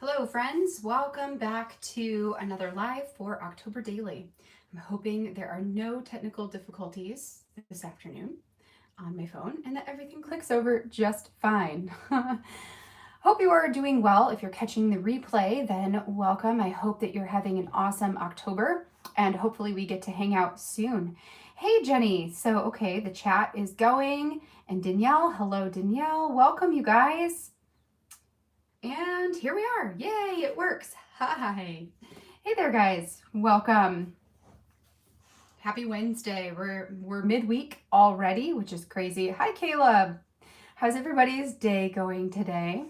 Hello friends, welcome back to another live for October Daily. I'm hoping there are no technical difficulties this afternoon on my phone and that everything clicks over just fine. Hope you are doing well. If you're catching the replay, then welcome. I hope that you're having an awesome October and hopefully we get to hang out soon. Hey Jenny, so okay, the chat is going, and Danielle, hello Danielle, welcome you guys. And here we are. Yay, it works. Hi. Hey there, guys. Welcome. Happy Wednesday. We're midweek already, which is crazy. Hi, Caleb. How's everybody's day going today?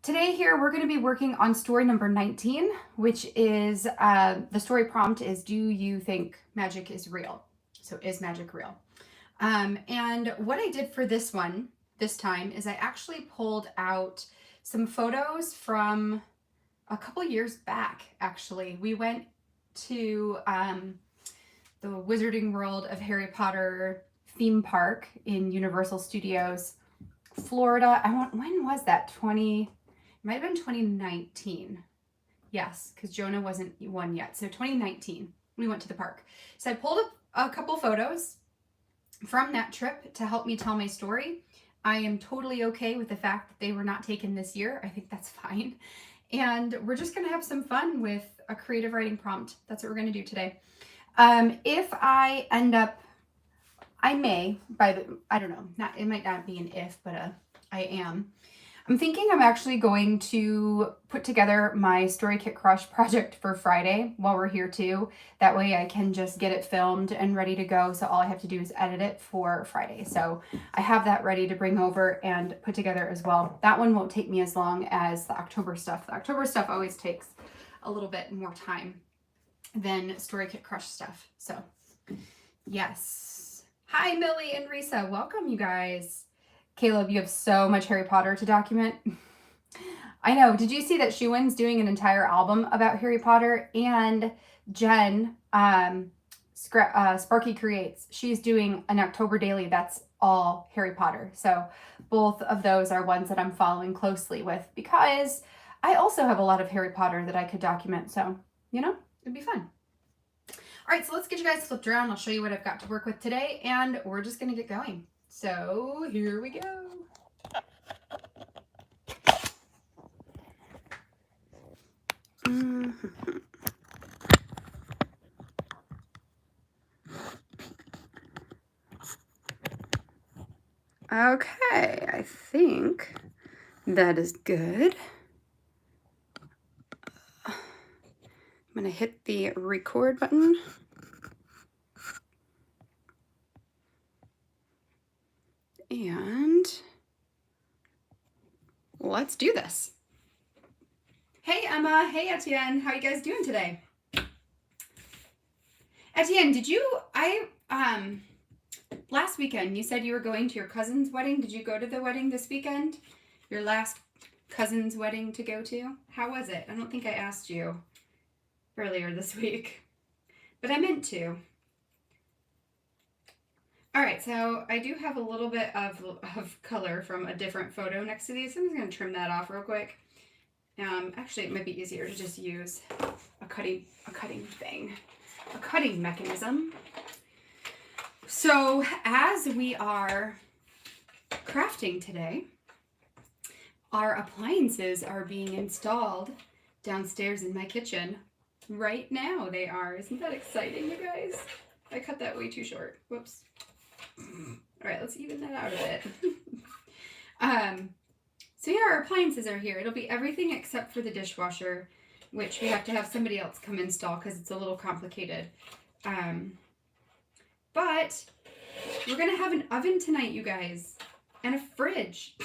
Today here, we're going to be working on story number 19, which is the story prompt is, do you think magic is real? So is magic real? And what I did for this one this time is I actually pulled out some photos from a couple years back, actually. We went to the Wizarding World of Harry Potter theme park in Universal Studios, Florida. When was that? It might have been 2019. Yes, because Jonah wasn't one yet. So 2019, we went to the park. So I pulled up a couple photos from that trip to help me tell my story. I am totally okay with the fact that they were not taken this year. I think that's fine. And we're just going to have some fun with a creative writing prompt. That's what we're going to do today. If I end up, I may, I don't know, it might not be an if, but I am. I'm thinking I'm actually going to put together my Story Kit Crush project for Friday while we're here too. That way I can just get it filmed and ready to go. So all I have to do is edit it for Friday. So I have that ready to bring over and put together as well. That one won't take me as long as the October stuff. The October stuff always takes a little bit more time than Story Kit Crush stuff. So yes. Hi, Millie and Risa. Welcome, you guys. Caleb, you have so much Harry Potter to document. I know. Did you see that Shuin's doing an entire album about Harry Potter? And Jen, Sparky Creates, she's doing an October Daily that's all Harry Potter. So both of those are ones that I'm following closely with because I also have a lot of Harry Potter that I could document. So, it'd be fun. All right, so let's get you guys flipped around. I'll show you what I've got to work with today, and we're just going to get going. So here we go. Okay, I think that is good. I'm going to hit the record button. And let's do this. Hey Emma, hey Etienne, how you guys doing today? Etienne, last weekend you said you were going to your cousin's wedding. Did you go to the wedding this weekend? Your last cousin's wedding to go to? How was it? I don't think I asked you earlier this week, but I meant to. All right, so I do have a little bit of color from a different photo next to these. I'm just going to trim that off real quick. Actually, it might be easier to just use a cutting mechanism. So as we are crafting today, our appliances are being installed downstairs in my kitchen right now. They are. Isn't that exciting, you guys? I cut that way too short. Whoops. All right, let's even that out a bit. So yeah, our appliances are here. It'll be everything except for the dishwasher, which we have to have somebody else come install because it's a little complicated. But we're gonna have an oven tonight, you guys, and a fridge.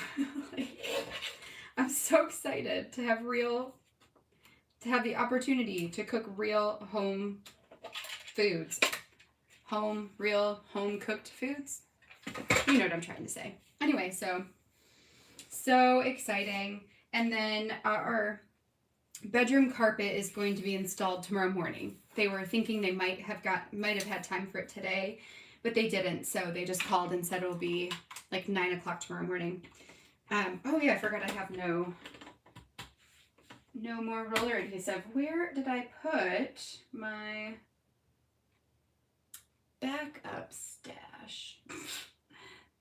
I'm so excited to have the opportunity to cook real home foods. Real home cooked foods. You know what I'm trying to say. Anyway, so exciting. And then our bedroom carpet is going to be installed tomorrow morning. They were thinking they might have had time for it today, but they didn't. So they just called and said it'll be like 9 o'clock tomorrow morning. Oh yeah, I forgot I have no No more roller adhesive. Where did I put my backup stash?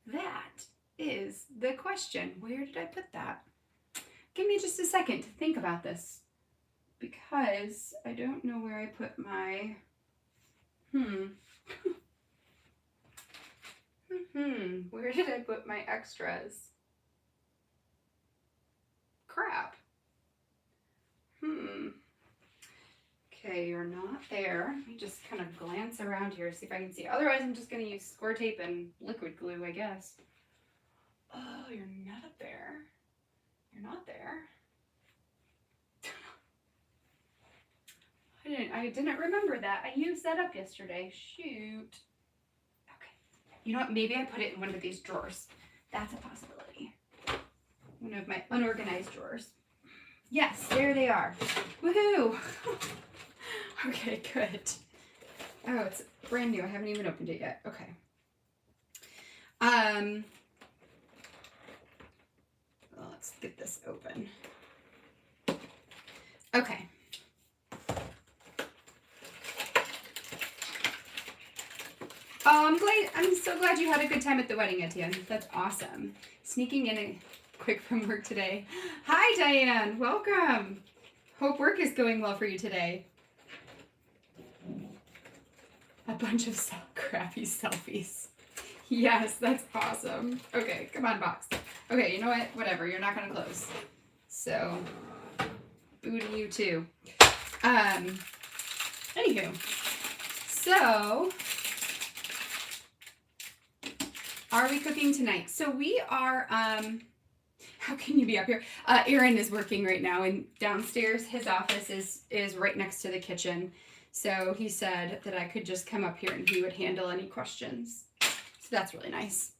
That is the question. Where did I put that? Give me just a second to think about this, because I don't know where I put my, where did I put my extras? Crap. Okay, you're not there. Let me just kind of glance around here, see if I can see. Otherwise, I'm just going to use score tape and liquid glue, I guess. Oh, you're not up there. You're not there. I didn't remember that. I used that up yesterday. Shoot. Okay. You know what? Maybe I put it in one of these drawers. That's a possibility. One of my unorganized drawers. Yes, there they are. Woohoo! Okay, good. Oh, it's brand new. I haven't even opened it yet. Okay. Well, let's get this open. Okay. Oh, I'm so glad you had a good time at the wedding, Etienne. That's awesome. Sneaking in quick from work today. Hi, Diane. Welcome. Hope work is going well for you today. A bunch of crappy selfies. Yes, that's awesome. Okay, come on, box. Okay, you know what? Whatever. You're not going to close. So, boo to you too. Anywho. So, are we cooking tonight? So we are, how can you be up here? Aaron is working right now, and downstairs his office is right next to the kitchen. So he said that I could just come up here and he would handle any questions. So that's really nice.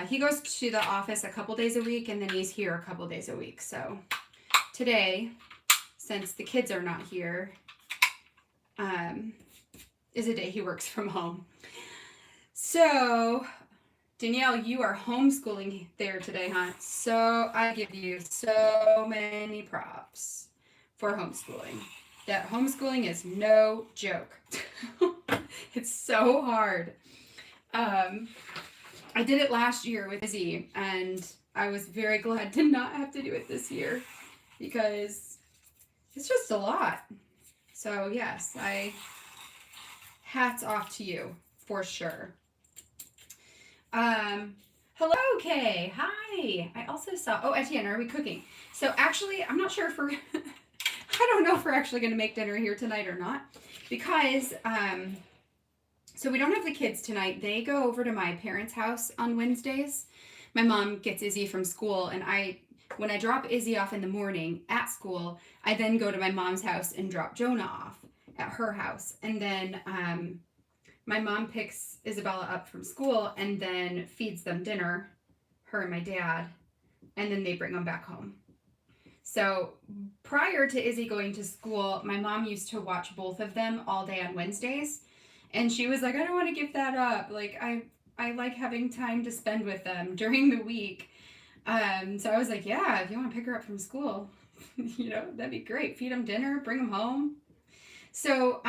He goes to the office a couple days a week, and then he's here a couple days a week. So today, since the kids are not here, is a day he works from home. So Danielle, you are homeschooling there today, huh? So I give you so many props for homeschooling. That homeschooling is no joke. It's so hard. I did it last year with Izzy, and I was very glad to not have to do it this year because it's just a lot. So yes, hats off to you for sure. Hello, Kay. Hi. I also saw, Etienne, are we cooking? So actually, I'm not sure if we're, I don't know if we're actually going to make dinner here tonight or not, because, so we don't have the kids tonight. They go over to my parents' house on Wednesdays. My mom gets Izzy from school, and when I drop Izzy off in the morning at school, I then go to my mom's house and drop Jonah off at her house. And then, my mom picks Isabella up from school and then feeds them dinner, her and my dad, and then they bring them back home. So prior to Izzy going to school, my mom used to watch both of them all day on Wednesdays. And she was like, I don't want to give that up. Like, I like having time to spend with them during the week. So I was like, yeah, if you want to pick her up from school, that'd be great. Feed them dinner, bring them home. So,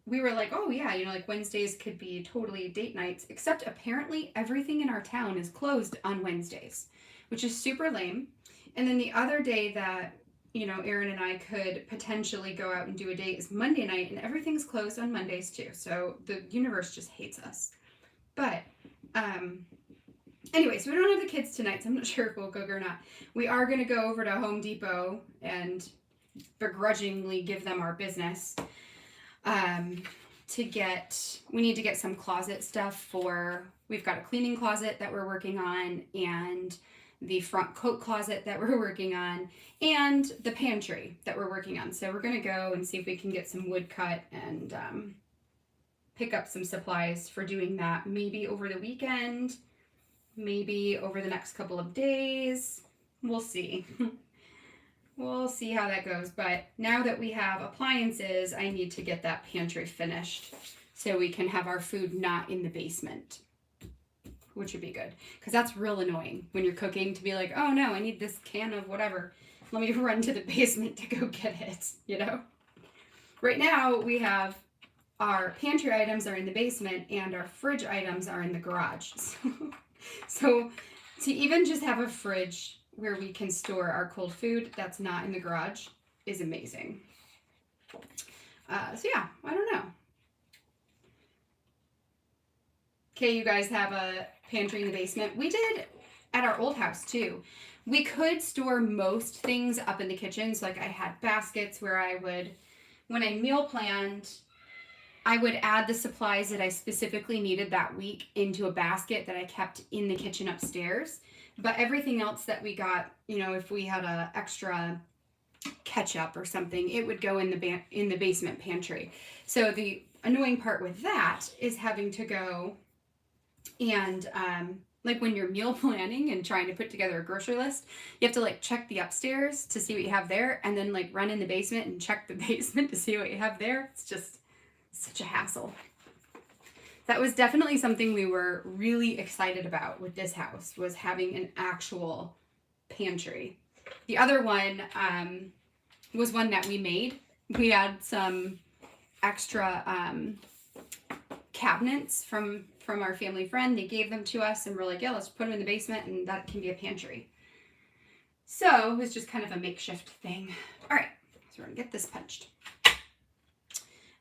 we were like, oh yeah, like Wednesdays could be totally date nights, except apparently everything in our town is closed on Wednesdays, which is super lame. And then the other day that, Aaron and I could potentially go out and do a date is Monday night, and everything's closed on Mondays too. So the universe just hates us. But, anyway, so we don't have the kids tonight, so I'm not sure if we'll cook or not. We are going to go over to Home Depot and begrudgingly give them our business. We need to get some closet stuff we've got a cleaning closet that we're working on, and the front coat closet that we're working on, and the pantry that we're working on. So we're going to go and see if we can get some wood cut and, pick up some supplies for doing that, maybe over the weekend, maybe over the next couple of days. We'll see. We'll see how that goes, but now that we have appliances, I need to get that pantry finished so we can have our food not in the basement, which would be good, because that's real annoying when you're cooking to be like, oh no, I need this can of whatever. let me run to the basement to go get it, you know? Right now we have our pantry items are in the basement and our fridge items are in the garage. So to even just have a fridge where we can store our cold food that's not in the garage is amazing. So yeah, I don't know. Okay, you guys have a pantry in the basement. We did at our old house too. We could store most things up in the kitchen. So like I had baskets where I would, when I meal planned, I would add the supplies that I specifically needed that week into a basket that I kept in the kitchen upstairs. But everything else that we got, you know, if we had a extra ketchup or something, it would go in the basement pantry. So the annoying part with that is having to go and like when you're meal planning and trying to put together a grocery list, you have to like check the upstairs to see what you have there, and then like run in the basement and check the basement to see what you have there. It's just such a hassle. That was definitely something we were really excited about with this house, was having an actual pantry. The other one was one that we made. We had some extra cabinets from our family friend. They gave them to us and we're like, yeah, let's put them in the basement and that can be a pantry. So it was just kind of a makeshift thing. All right, so we're gonna get this punched.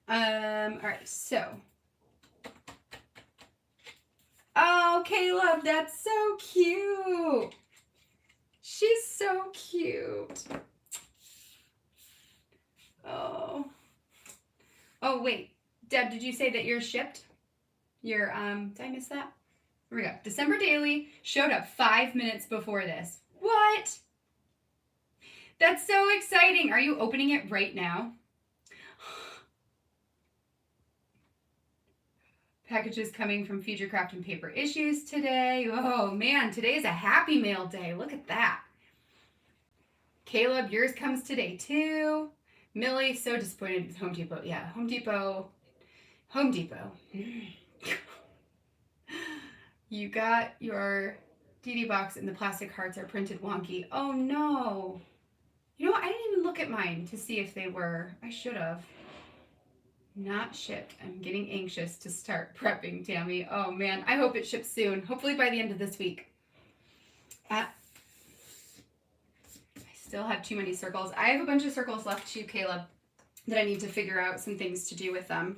All right, so. Oh, Caleb, that's so cute. She's so cute. Oh. Oh, wait. Deb, did you say that yours shipped? Your, did I miss that? Here we go. December Daily showed up 5 minutes before this. What? That's so exciting. Are you opening it right now? Packages coming from Future Craft and Paper Issues today. Oh man, today is a happy mail day. Look at that. Caleb, yours comes today too. Millie, so disappointed with Home Depot. Yeah, Home Depot. You got your DD box and the plastic hearts are printed wonky. Oh no. You know what? I didn't even look at mine to see if they were. I should have. Not shipped. I'm getting anxious to start prepping, Tammy. Oh man, I hope it ships soon. Hopefully by the end of this week. I still have too many circles. I have a bunch of circles left too, Caleb, that I need to figure out some things to do with them.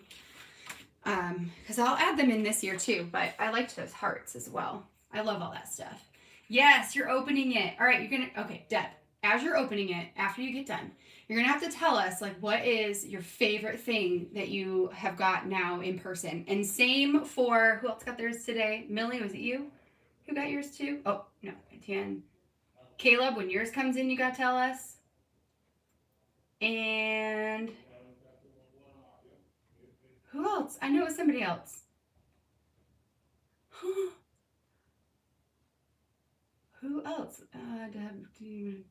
Because I'll add them in this year too, but I liked those hearts as well. I love all that stuff. Yes, you're opening it. All right, okay, Deb, as you're opening it, after you get done, you're gonna have to tell us like what is your favorite thing that you have got now in person. And same for, who else got theirs today? Millie, was it you who got yours too? Oh, no, Etienne. Caleb, when yours comes in, you gotta tell us. And who else? I know it was somebody else. Who else?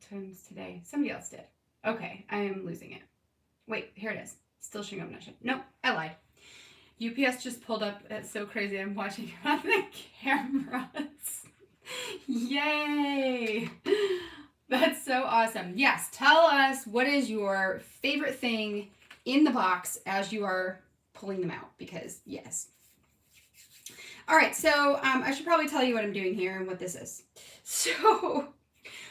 Turns today. Somebody else did. Okay, I am losing it. Wait, here it is. Still showing up. Nope, I lied. UPS just pulled up. It's so crazy. I'm watching on the cameras. Yay! That's so awesome. Yes, tell us what is your favorite thing in the box as you are pulling them out, because yes. All right, so I should probably tell you what I'm doing here and what this is. So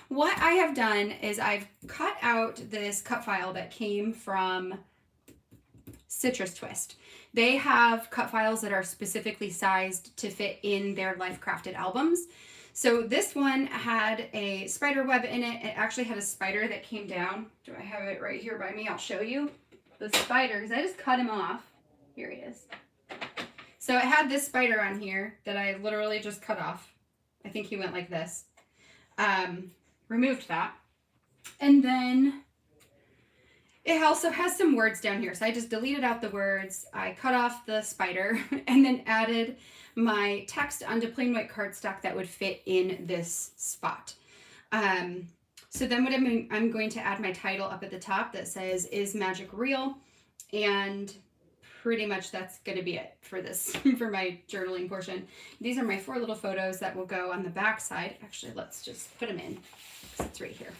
what I have done is I've cut out this cut file that came from Citrus Twist. They have cut files that are specifically sized to fit in their Life Crafted albums. So this one had a spider web in it. It actually had a spider that came down. Do I have it right here by me? I'll show you the spider, because I just cut him off. Here he is. So it had this spider on here that I literally just cut off. I think he went like this. Removed that. And then it also has some words down here. So I just deleted out the words. I cut off the spider and then added my text onto plain white cardstock that would fit in this spot. So then what I'm going to add my title up at the top that says, "Is Magic Real?" And pretty much that's going to be it for this, for my journaling portion. These are my 4 little photos that will go on the back side. Actually, let's just put them in, because it's right here.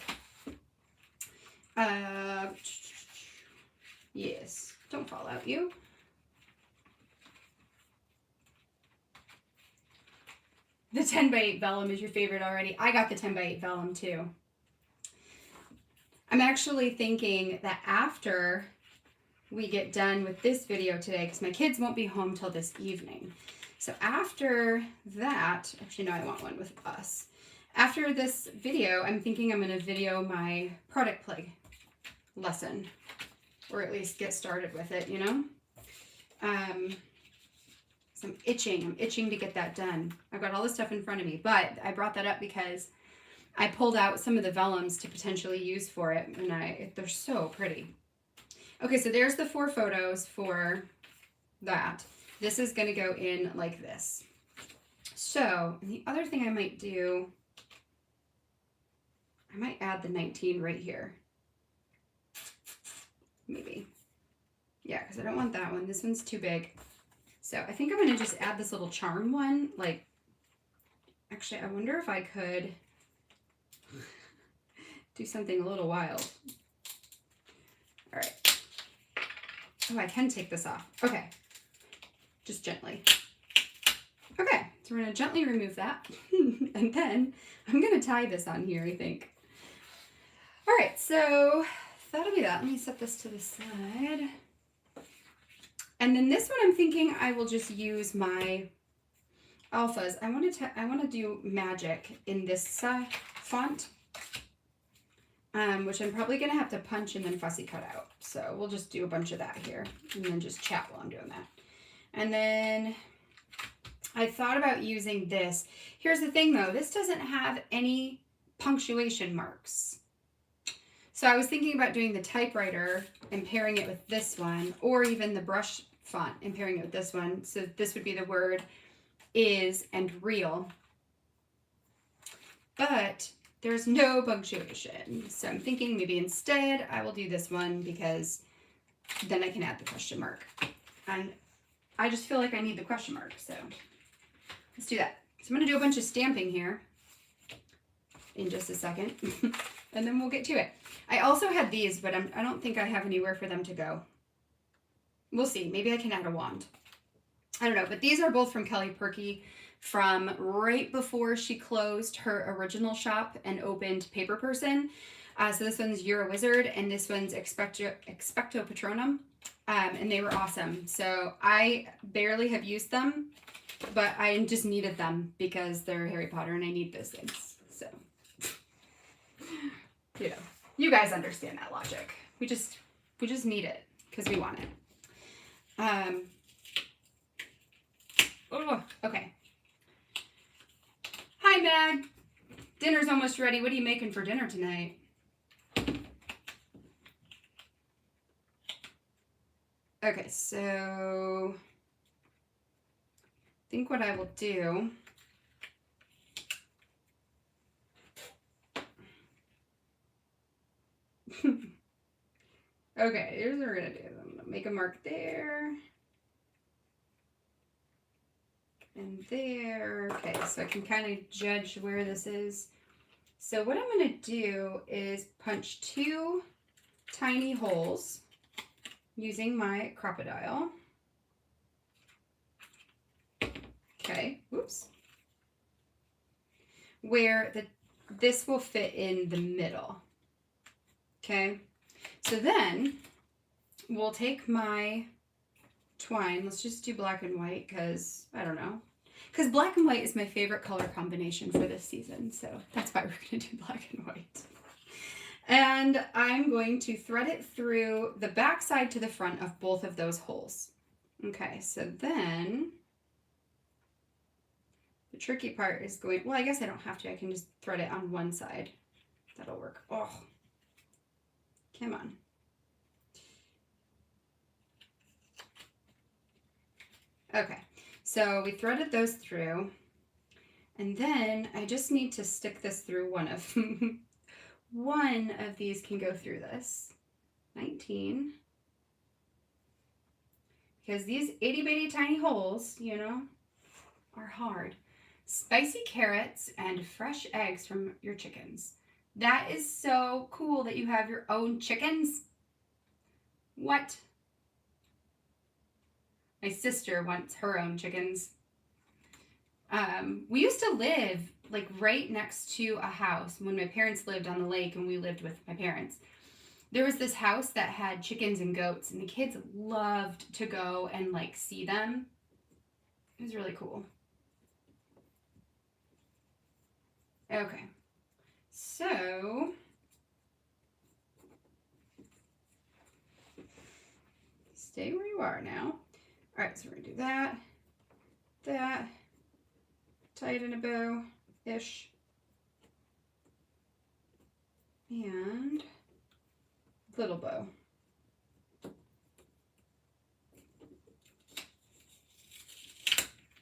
Yes, don't fall out, you. The 10x8 vellum is your favorite already. I got the 10x8 vellum too. I'm actually thinking that after we get done with this video today, because my kids won't be home till this evening. So after that, actually no, I want one with us. After this video, I'm thinking I'm going to video my product play lesson, or at least get started with it, you know? So I'm itching to get that done. I've got all this stuff in front of me, but I brought that up because I pulled out some of the vellums to potentially use for it, and they're so pretty. Okay, so there's the 4 photos for that. This is going to go in like this. So, and the other thing I might do, I might add the 19 right here. Maybe. Yeah, because I don't want that one. This one's too big. So I think I'm going to just add this little charm one. Like, actually, I wonder if I could do something a little wild. All right. Oh, I can take this off. Okay. Just gently. Okay, so we're going to gently remove that. And then I'm going to tie this on here, I think. All right, so that'll be that. Let me set this to the side. And then this one I'm thinking I will just use my alphas. I want to do magic in this font, which I'm probably going to have to punch and then fussy cut out. So we'll just do a bunch of that here and then just chat while I'm doing that. And then I thought about using this. Here's the thing though, this doesn't have any punctuation marks. So I was thinking about doing the typewriter and pairing it with this one, or even the brush font and pairing it with this one. So this would be the word is and real. But there's no punctuation. So I'm thinking maybe instead I will do this one because then I can add the question mark. And I just feel like I need the question mark. So let's do that. So I'm going to do a bunch of stamping here in just a second. And then we'll get to it. I also had these, but I don't think I have anywhere for them to go. We'll see. Maybe I can add a wand. I don't know. But these are both from Kelly Perky from right before she closed her original shop and opened Paper Person. So this one's You're a Wizard, and this one's Expecto Patronum. And they were awesome. So I barely have used them, but I just needed them because they're Harry Potter and I need those things. So, you know, you guys understand that logic. We just need it because we want it. Oh, okay. Hi, Mag. Dinner's almost ready. What are you making for dinner tonight? Okay, so I think what I will do okay, here's what we're gonna do. I'm gonna make a mark there and there. Okay, so I can kind of judge where this is. So what I'm gonna do is punch 2 tiny holes using my crocodile. Okay, whoops. Where this will fit in the middle. Okay, so then we'll take my twine. Let's just do black and white because, I don't know. Because black and white is my favorite color combination for this season. So that's why we're going to do black and white. And I'm going to thread it through the back side to the front of both of those holes. Okay, so then the tricky part is going, well, I guess I don't have to. I can just thread it on one side. That'll work. Oh, come on. Okay, so we threaded those through, and then I just need to stick this through one of one of these can go through this. 19. Because these itty bitty tiny holes, you know, are hard. Spicy carrots and fresh eggs from your chickens. That is so cool that you have your own chickens. What? My sister wants her own chickens. We used to live like right next to a house when my parents lived on the lake and we lived with my parents. There was this house that had chickens and goats, and the kids loved to go and like see them. It was really cool. Okay, so stay where you are now. All right, so we're gonna do that, that, tighten a bow-ish, and little bow.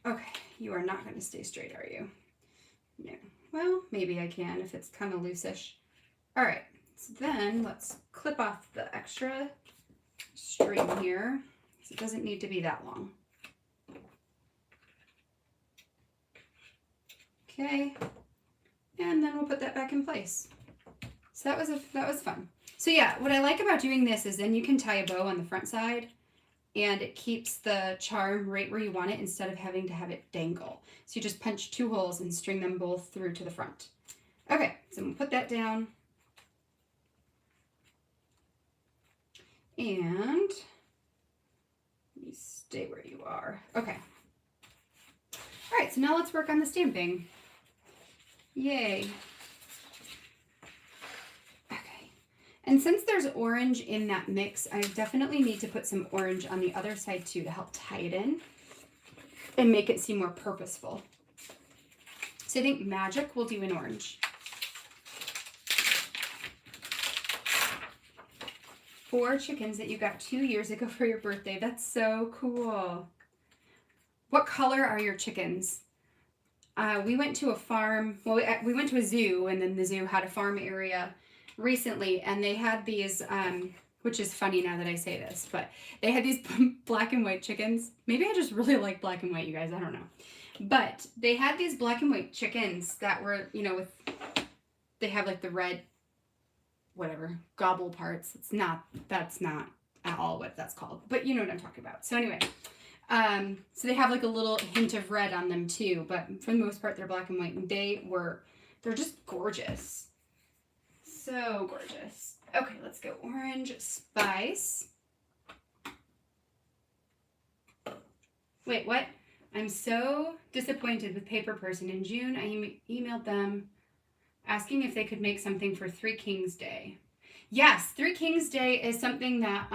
Okay, you are not going to stay straight, are you? No. Well, maybe I can if it's kind of loose-ish. All right, so then let's clip off the extra string here. So it doesn't need to be that long. Okay, and then we'll put that back in place. So that was fun. So yeah, what I like about doing this is then you can tie a bow on the front side and it keeps the charm right where you want it instead of having to have it dangle. So you just punch 2 holes and string them both through to the front. Okay, so I'm gonna put that down. And you stay where you are. Okay. All right, so now let's work on the stamping. Yay. And since there's orange in that mix, I definitely need to put some orange on the other side too to help tie it in and make it seem more purposeful. So I think Magic will do in orange. 4 chickens that you got 2 years ago for your birthday. That's so cool. What color are your chickens? We went to a farm, well, we went to a zoo, and then the zoo had a farm area recently, and they had these, which is funny now that I say this, but they had these black and white chickens. Maybe I just really like black and white, you guys, I don't know. But they had these black and white chickens that were, you know, they have like the red, whatever, gobble parts. That's not at all what that's called, but you know what I'm talking about. So anyway, so they have like a little hint of red on them too, but for the most part, they're black and white, and they're just gorgeous. So gorgeous. Okay, let's go orange spice. Wait, what? I'm so disappointed with Paper Person. In June, I emailed them asking if they could make something for Three Kings Day. Yes, Three Kings Day is something that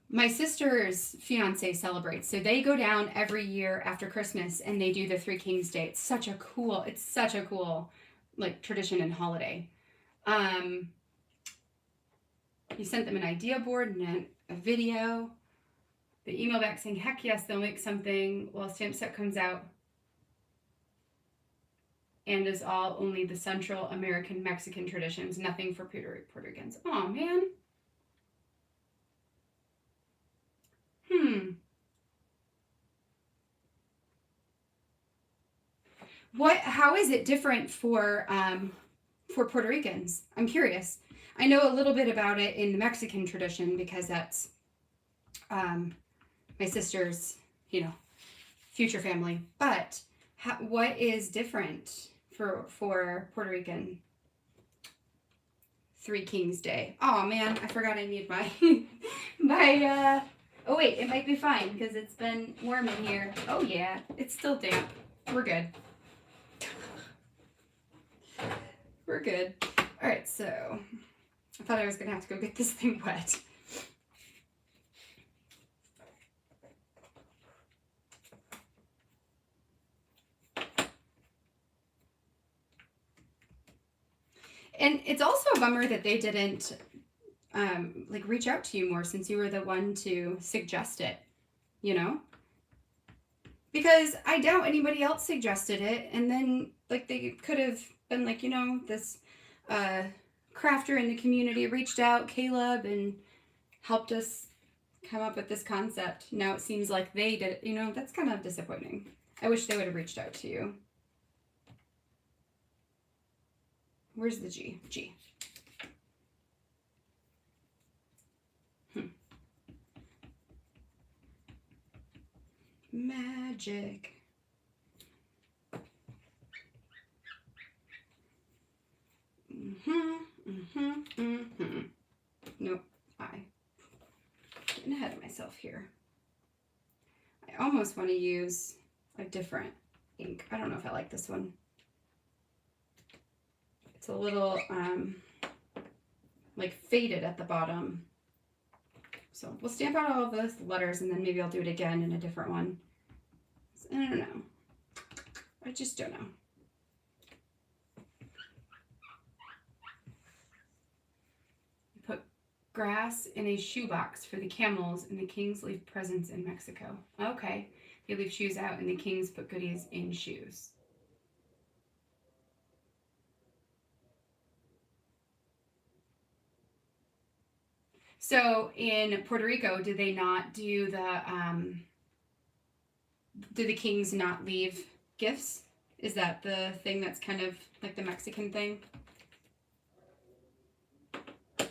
my sister's fiance celebrates. So they go down every year after Christmas and they do the Three Kings Day. It's such a cool like tradition and holiday. You sent them an idea board and a video. They email back saying, heck yes, they'll make something while Stamp Set comes out and is all only the Central American Mexican traditions, nothing for Puerto Ricans. Oh man. How is it different for Puerto Ricans? I'm curious. I know a little bit about it in the Mexican tradition because that's my sister's, future family. But what is different for Puerto Rican Three Kings Day? Oh man, I forgot I need my oh wait, it might be fine because it's been warm in here. Oh yeah, it's still damp. We're good. We're good. All right, so I thought I was gonna have to go get this thing wet. And it's also a bummer that they didn't reach out to you more since you were the one to suggest it, Because I doubt anybody else suggested it, and then they could have been like, this crafter in the community reached out, Caleb, and helped us come up with this concept. Now it seems like they did it. That's kind of disappointing. I wish they would have reached out to you. Where's the G? G. Magic. Nope, getting ahead of myself here. I almost want to use a different ink. I don't know if I like this one. It's a little like faded at the bottom. So we'll stamp out all of those letters and then maybe I'll do it again in a different one. I don't know. I just don't know. Put grass in a shoebox for the camels and the kings leave presents in Mexico. Okay. They leave shoes out and the kings put goodies in shoes. So in Puerto Rico, do they not do the kings not leave gifts? Is that the thing that's kind of like the Mexican thing? I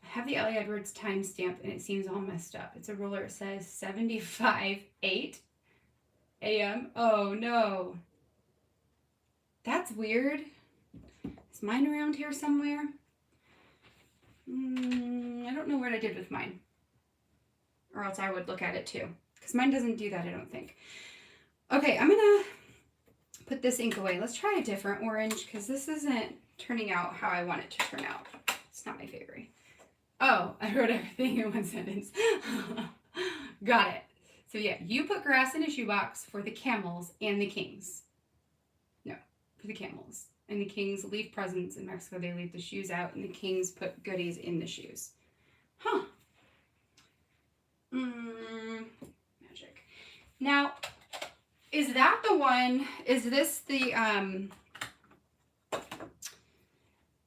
have the Ellie Edwards timestamp and it seems all messed up. It's a ruler. It says 7:58 a.m. Oh no. That's weird. Is mine around here somewhere? I don't know what I did with mine. Or else I would look at it too. Because mine doesn't do that, I don't think. Okay, I'm going to put this ink away. Let's try a different orange because this isn't turning out how I want it to turn out. It's not my favorite. Oh, I wrote everything in one sentence. Got it. So yeah, you put grass in a shoebox for the camels and the kings. No, for the camels. And the kings leave presents in Mexico. They leave the shoes out and the kings put goodies in the shoes. Huh. Magic. Now, is that the one, is this the,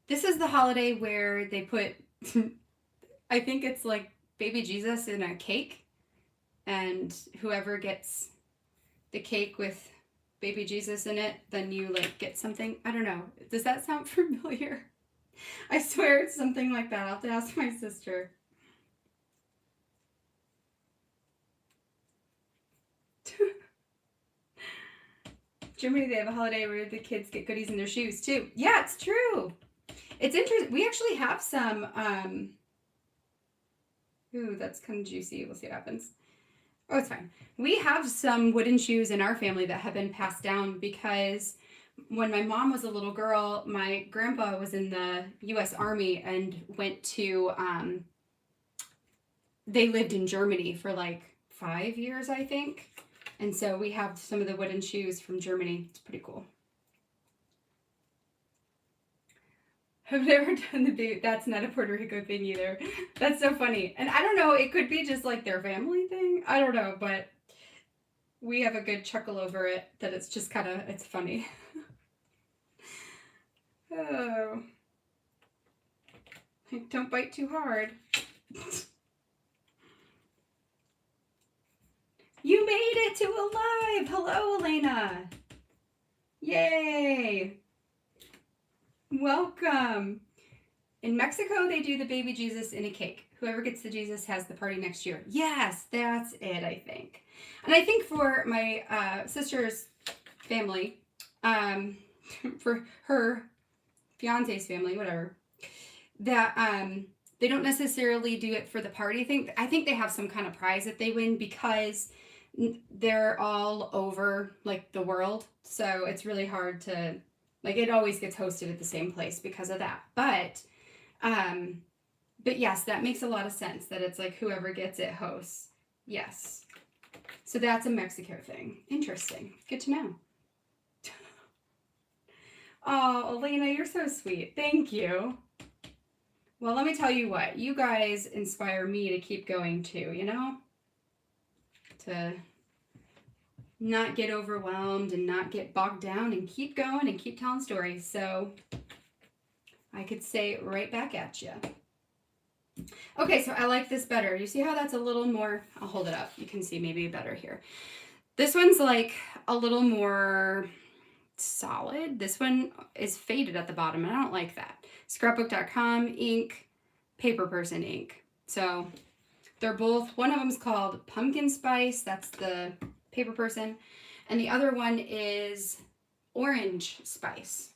this is the holiday where they put, I think it's like baby Jesus in a cake and whoever gets the cake with baby Jesus in it, then you like get something. I don't know. Does that sound familiar? I swear it's something like that. I'll have to ask my sister. Germany, they have a holiday where the kids get goodies in their shoes too. Yeah, it's true. It's interesting. We actually have some, ooh, that's kind of juicy. We'll see what happens. Oh, it's fine. We have some wooden shoes in our family that have been passed down because when my mom was a little girl, my grandpa was in the U.S. Army and went to, they lived in Germany for like 5 years, I think. And so we have some of the wooden shoes from Germany. It's pretty cool. I've never done the baby. That's not a Puerto Rico thing either. That's so funny. And I don't know, it could be just like their family thing. I don't know, but we have a good chuckle over it that it's just kind of, it's funny. Oh. Don't bite too hard. You made it to alive. Hello, Elena. Yay. Welcome. In Mexico, they do the baby Jesus in a cake. Whoever gets the Jesus has the party next year. Yes, that's it, I think. And I think for my sister's family, for her fiance's family, whatever, that they don't necessarily do it for the party thing. I think they have some kind of prize that they win because they're all over like the world. So it's really hard to, like, it always gets hosted at the same place because of that. But yes, that makes a lot of sense that it's like whoever gets it hosts. Yes. So that's a Mexico thing. Interesting. Good to know. Oh, Elena, you're so sweet. Thank you. Well, let me tell you what. You guys inspire me to keep going too, you know? To not get overwhelmed and not get bogged down and keep going and keep telling stories. So I could say it right back at you. Okay, so I like this better. You see how that's a little more, I'll hold it up. You can see maybe better here. This one's like a little more solid. This one is faded at the bottom, and I don't like that. Scrapbook.com ink, Paper Person ink. So they're both, one of them is called Pumpkin Spice, that's the Paper Person, and the other one is Orange Spice.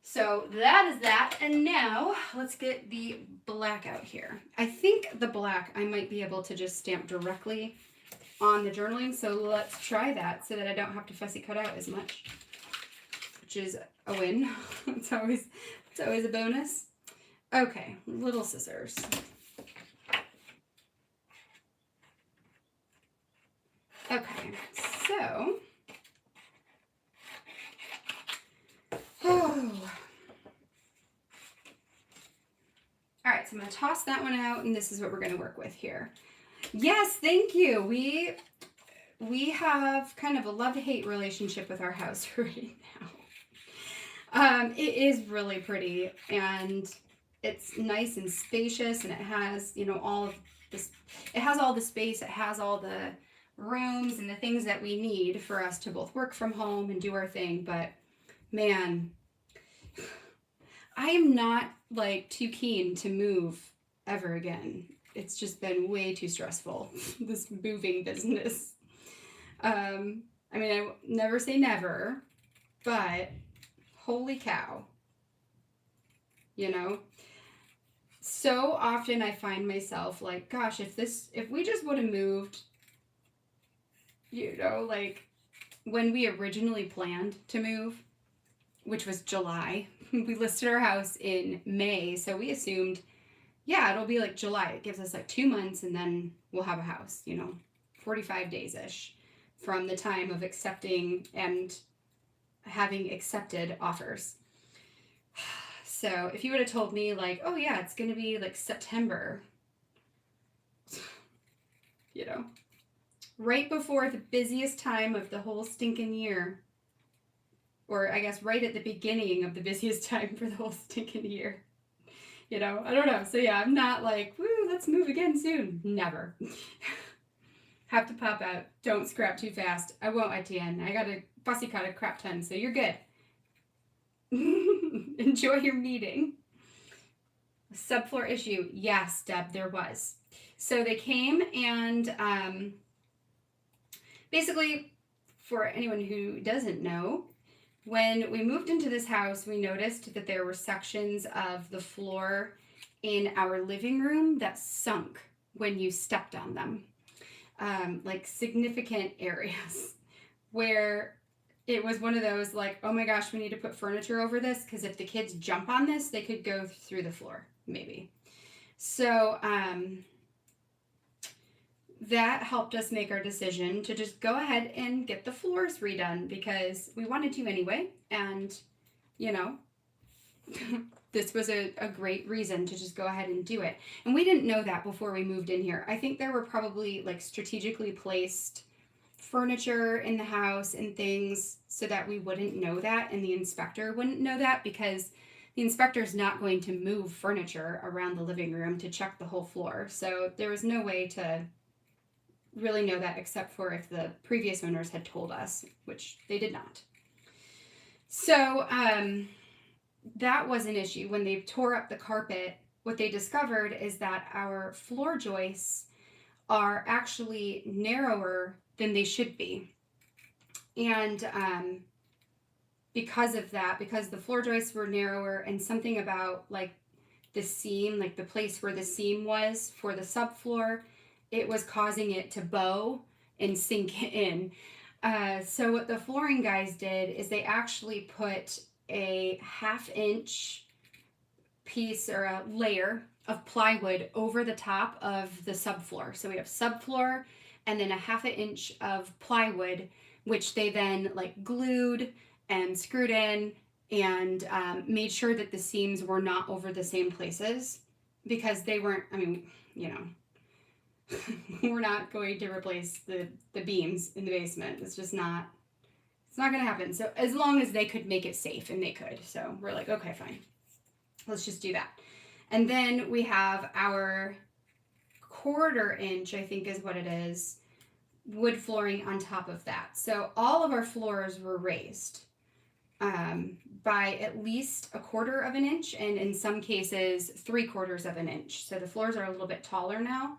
So that is that, and now let's get the black out here. I think the black I might be able to just stamp directly on the journaling, so let's try that so that I don't have to fussy cut out as much, which is a win. It's always a bonus. Okay, little scissors. Okay, so all right, so I'm gonna toss that one out, and this is what we're gonna work with here. Yes, thank you. We have kind of a love-hate relationship with our house right now. It is really pretty, and it's nice and spacious, and it has, you know, all of this. It has all the space. It has all the rooms and the things that we need for us to both work from home and do our thing. But man, I am not like too keen to move ever again. It's just been way too stressful, this moving business. I mean, I never say never, but holy cow, you know? So often I find myself like, gosh, if we just would have moved, you know, like when we originally planned to move, which was July, we listed our house in May, so we assumed, yeah, it'll be like July. It gives us like 2 months and then we'll have a house, you know, 45 days-ish from the time of accepting and having accepted offers. So if you would have told me like, oh yeah, it's going to be like September, you know, right before the busiest time of the whole stinking year, or I guess right at the beginning of the busiest time for the whole stinking year. You know, I don't know. So yeah, I'm not like, woo, let's move again soon. Never. Have to pop out. Don't scrap too fast. I won't, Etienne. I got a fussy cut a crap ton, so you're good. Enjoy your meeting. Subfloor issue. Yes, Deb, there was. So they came and basically, for anyone who doesn't know, when we moved into this house, we noticed that there were sections of the floor in our living room that sunk when you stepped on them. Like significant areas where it was one of those like, oh my gosh, we need to put furniture over this because if the kids jump on this, they could go through the floor, maybe. So that helped us make our decision to just go ahead and get the floors redone because we wanted to anyway. And, you know, this was a great reason to just go ahead and do it. And we didn't know that before we moved in here. I think there were probably like strategically placed furniture in the house and things so that we wouldn't know that and the inspector wouldn't know that because the inspector is not going to move furniture around the living room to check the whole floor. So there was no way to really know that except for if the previous owners had told us, which they did not. So that was an issue. When they tore up the carpet, what they discovered is that our floor joists are actually narrower than they should be. And because of that, because the floor joists were narrower and something about like the seam, like the place where the seam was for the subfloor, it was causing it to bow and sink in. So what the flooring guys did is they actually put a 1/2 inch piece or a layer of plywood over the top of the subfloor. So we have subfloor and then a 1/2 inch of plywood, which they then like glued and screwed in and made sure that the seams were not over the same places because they weren't, I mean, you know, we're not going to replace the beams in the basement. It's just not, it's not going to happen. So as long as they could make it safe, and they could. So we're like, okay, fine. Let's just do that. And then we have our 1/4 inch, I think is what it is, wood flooring on top of that. So all of our floors were raised. by at least 1/4 of an inch, and in some cases 3/4 of an inch. So the floors are a little bit taller now.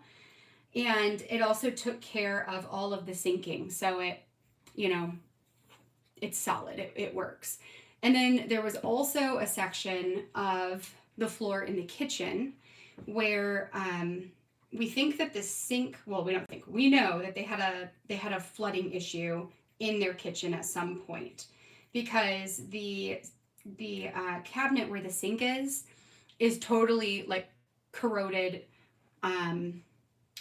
And it also took care of all of the sinking. So it, you know, it's solid, it works. And then there was also a section of the floor in the kitchen where we think that the sink, well, we don't think, we know that they had a flooding issue in their kitchen at some point, because the cabinet where the sink is totally like corroded,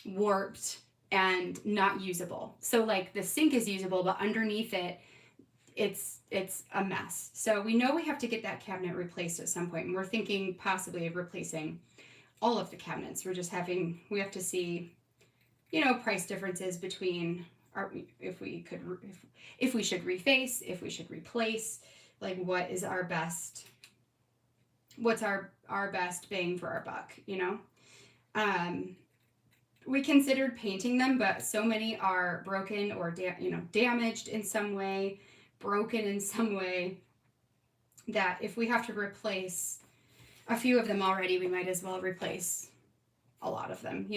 warped, and not usable. So like the sink is usable, but underneath it, it's a mess. So we know we have to get that cabinet replaced at some point, and we're thinking possibly of replacing all of the cabinets. We have to see, price differences between if we should reface, if we should replace, like what's our best bang for our buck, we considered painting them, but so many are broken or damaged in some way, broken in some way, that if we have to replace a few of them already, we might as well replace a lot of them,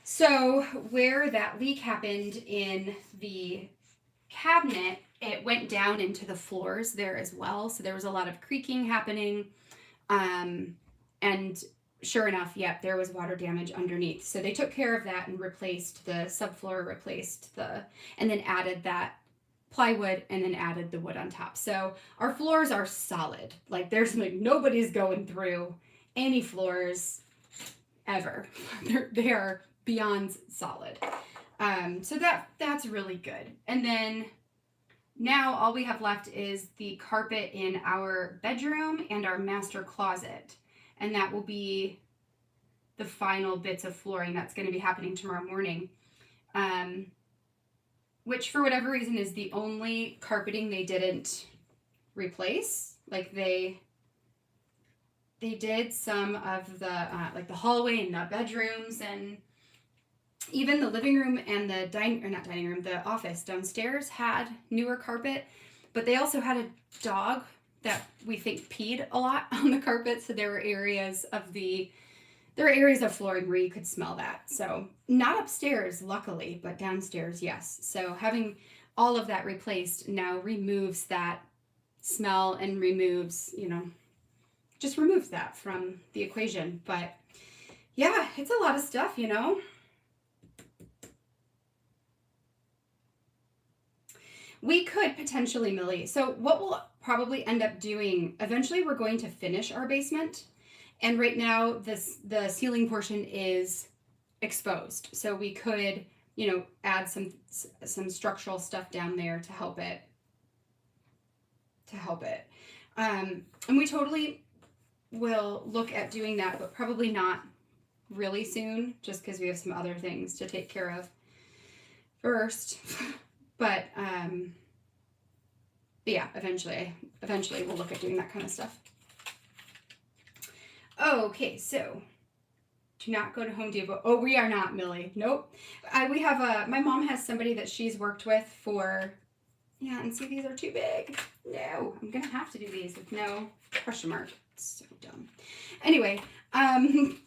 So where that leak happened in the cabinet, it went down into the floors there as well. So there was a lot of creaking happening, and sure enough, yep, there was water damage underneath. So they took care of that and replaced the subfloor, and then added that plywood, and then added the wood on top. So our floors are solid. Like there's nobody's going through any floors ever. They are beyond solid. So that's really good. And then now all we have left is the carpet in our bedroom and our master closet. And that will be the final bits of flooring that's going to be happening tomorrow morning. Which for whatever reason is the only carpeting they didn't replace. Like they did some of the like the hallway and the bedrooms, and even the living room and the the office downstairs had newer carpet, but they also had a dog that we think peed a lot on the carpet. So there were areas of flooring where you could smell that. So not upstairs, luckily, but downstairs, yes. So having all of that replaced now removes that smell and just removes that from the equation. But yeah, it's a lot of stuff, We could potentially, Millie. So what we'll probably end up doing, eventually we're going to finish our basement. And right now the ceiling portion is exposed. So we could, add some structural stuff down there to help it. And we totally will look at doing that, but probably not really soon, just because we have some other things to take care of first. But yeah, eventually we'll look at doing that kind of stuff. Okay, so do not go to Home Depot. Oh, we are not, Millie. Nope. We have my mom has somebody that she's worked with for, yeah, and see, these are too big. No, I'm gonna have to do these with no question mark. It's so dumb. Anyway, my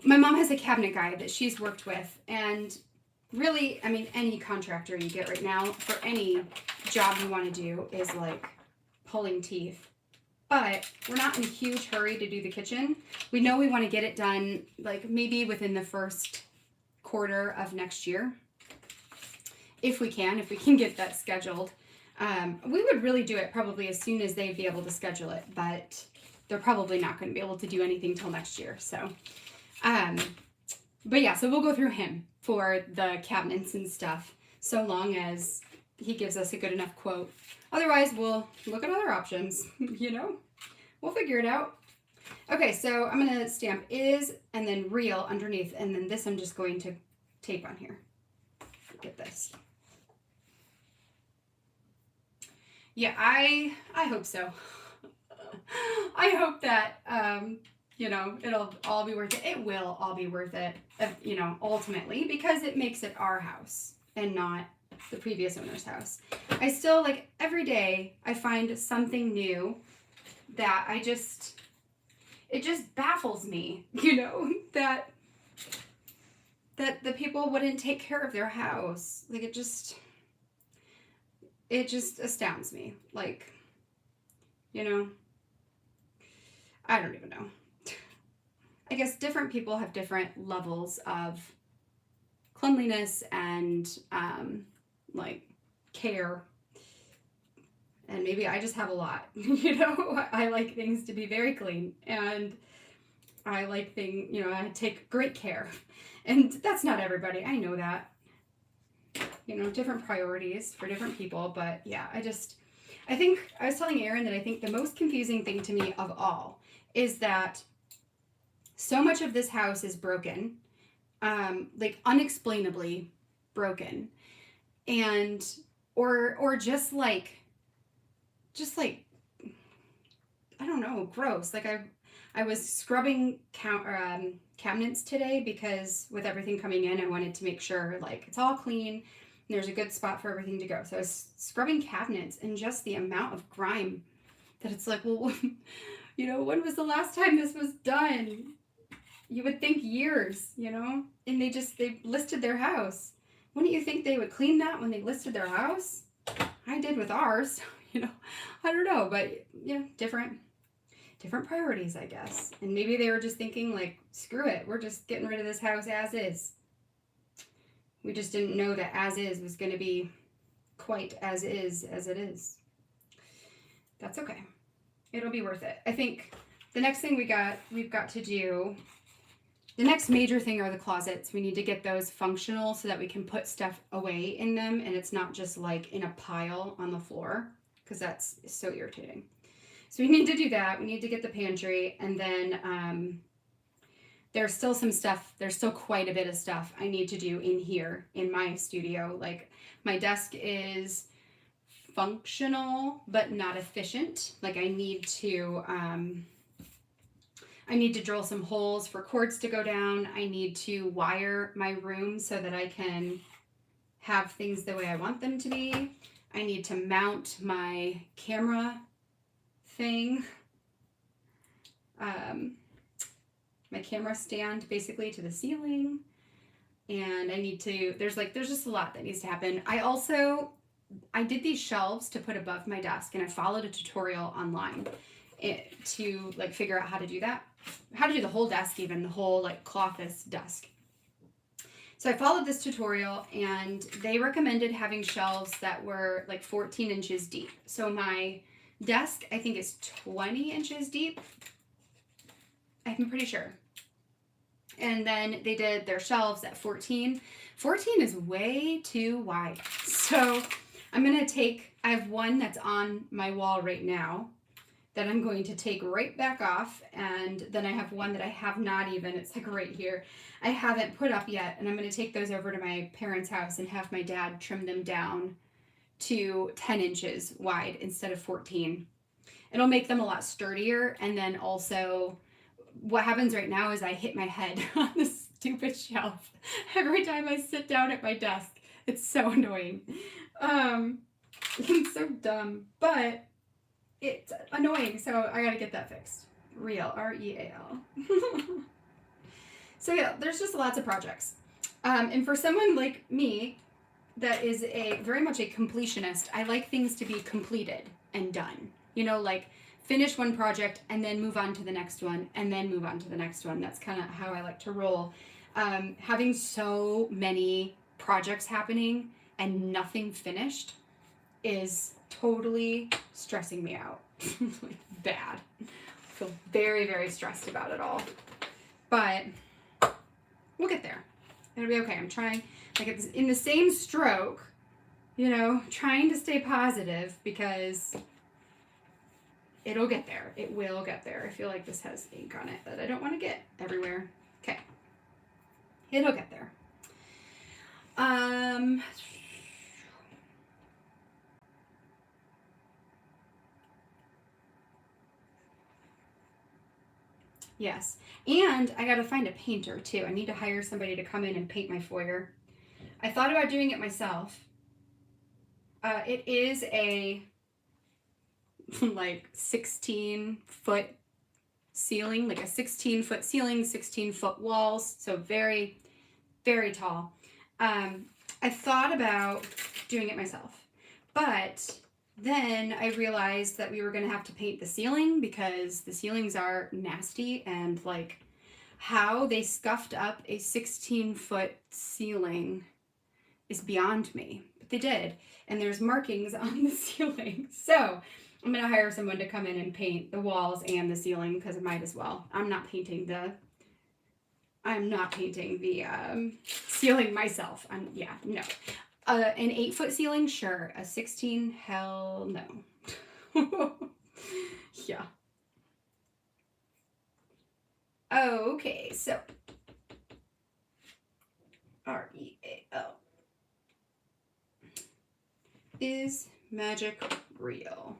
mom has a cabinet guy that she's worked with, and really, I mean, any contractor you get right now for any job you want to do is like pulling teeth. But we're not in a huge hurry to do the kitchen. We know we want to get it done like maybe within the first quarter of next year. If we can get that scheduled. We would really do it probably as soon as they'd be able to schedule it, but they're probably not going to be able to do anything till next year. So, but yeah, so we'll go through him for the cabinets and stuff, so long as he gives us a good enough quote. Otherwise, we'll look at other options, We'll figure it out. Okay, so I'm going to stamp is and then real underneath, and then this I'm just going to tape on here. Get this. Yeah, I hope so. I hope that, it'll all be worth it. It will all be worth it, ultimately, because it makes it our house and not the previous owner's house. I still, like, every day I find something new that it just baffles me, you know, that the people wouldn't take care of their house. Like, it just astounds me. Like, you know, I don't even know. I guess different people have different levels of cleanliness and like care, and maybe I just have a lot. You know, I like things to be very clean, and I like things, you know, I take great care, and that's not everybody. I know that, you know, different priorities for different people. But yeah, I think I was telling Erin that I think the most confusing thing to me of all is that so much of this house is broken, like unexplainably broken, and or just like I don't know, gross. Like I was scrubbing cabinets today because with everything coming in, I wanted to make sure like it's all clean and there's a good spot for everything to go. So I was scrubbing cabinets, and just the amount of grime that it's like, well, you know, when was the last time this was done? You would think years, you know, and they listed their house. Wouldn't you think they would clean that when they listed their house? I did with ours, you know. I don't know, but you know, different priorities, I guess. And maybe they were just thinking like, screw it, we're just getting rid of this house as is. We just didn't know that as is was going to be quite as is as it is. That's okay. It'll be worth it. I think the next thing we've got to do, the next major thing are the closets. We need to get those functional so that we can put stuff away in them and it's not just like in a pile on the floor, because that's so irritating. So we need to do that. We need to get the pantry, and then there's still some stuff. There's still quite a bit of stuff I need to do in here in my studio. Like, my desk is functional but not efficient. Like, I need to drill some holes for cords to go down. I need to wire my room so that I can have things the way I want them to be. I need to mount my camera thing, my camera stand basically to the ceiling, and I need to, there's just a lot that needs to happen. I did these shelves to put above my desk, and I followed a tutorial online to like figure out how to do that, how to do the whole desk, even the whole like clothless desk. So I followed this tutorial, and they recommended having shelves that were like 14 inches deep. So my desk, I think, is 20 inches deep. I'm pretty sure. And then they did their shelves at 14. 14 is way too wide. So I'm going to I have one that's on my wall right now that I'm going to take right back off. And then I have one that I have not even, it's like right here, I haven't put up yet. And I'm going to take those over to my parents' house and have my dad trim them down to 10 inches wide instead of 14. It'll make them a lot sturdier. And then also, what happens right now is I hit my head on this stupid shelf every time I sit down at my desk. It's so annoying. It's so dumb, but it's annoying, so I gotta get that fixed. Real, R-E-A-L. So yeah, there's just lots of projects. And for someone like me that is very much a completionist, I like things to be completed and done. You know, like finish one project and then move on to the next one and then move on to the next one. That's kind of how I like to roll. Having so many projects happening and nothing finished is totally stressing me out. Like, bad. I feel very, very stressed about it all. But we'll get there. It'll be okay. I'm trying, like, in the same stroke, you know, trying to stay positive, because it'll get there. It will get there. I feel like this has ink on it that I don't want to get everywhere. Okay. It'll get there. Yes. And I got to find a painter too. I need to hire somebody to come in and paint my foyer. I thought about doing it myself, It is a like 16-foot ceiling, like a 16-foot ceiling, 16-foot walls, so very, very tall. I thought about doing it myself, but then I realized that we were going to have to paint the ceiling because the ceilings are nasty, and like how they scuffed up a 16-foot ceiling is beyond me, but they did, and there's markings on the ceiling. So I'm going to hire someone to come in and paint the walls and the ceiling because I might as well. I'm not painting the ceiling myself. Yeah, no. An 8-foot ceiling, sure. A 16, hell no. Yeah. Okay, so REAL. Is magic real?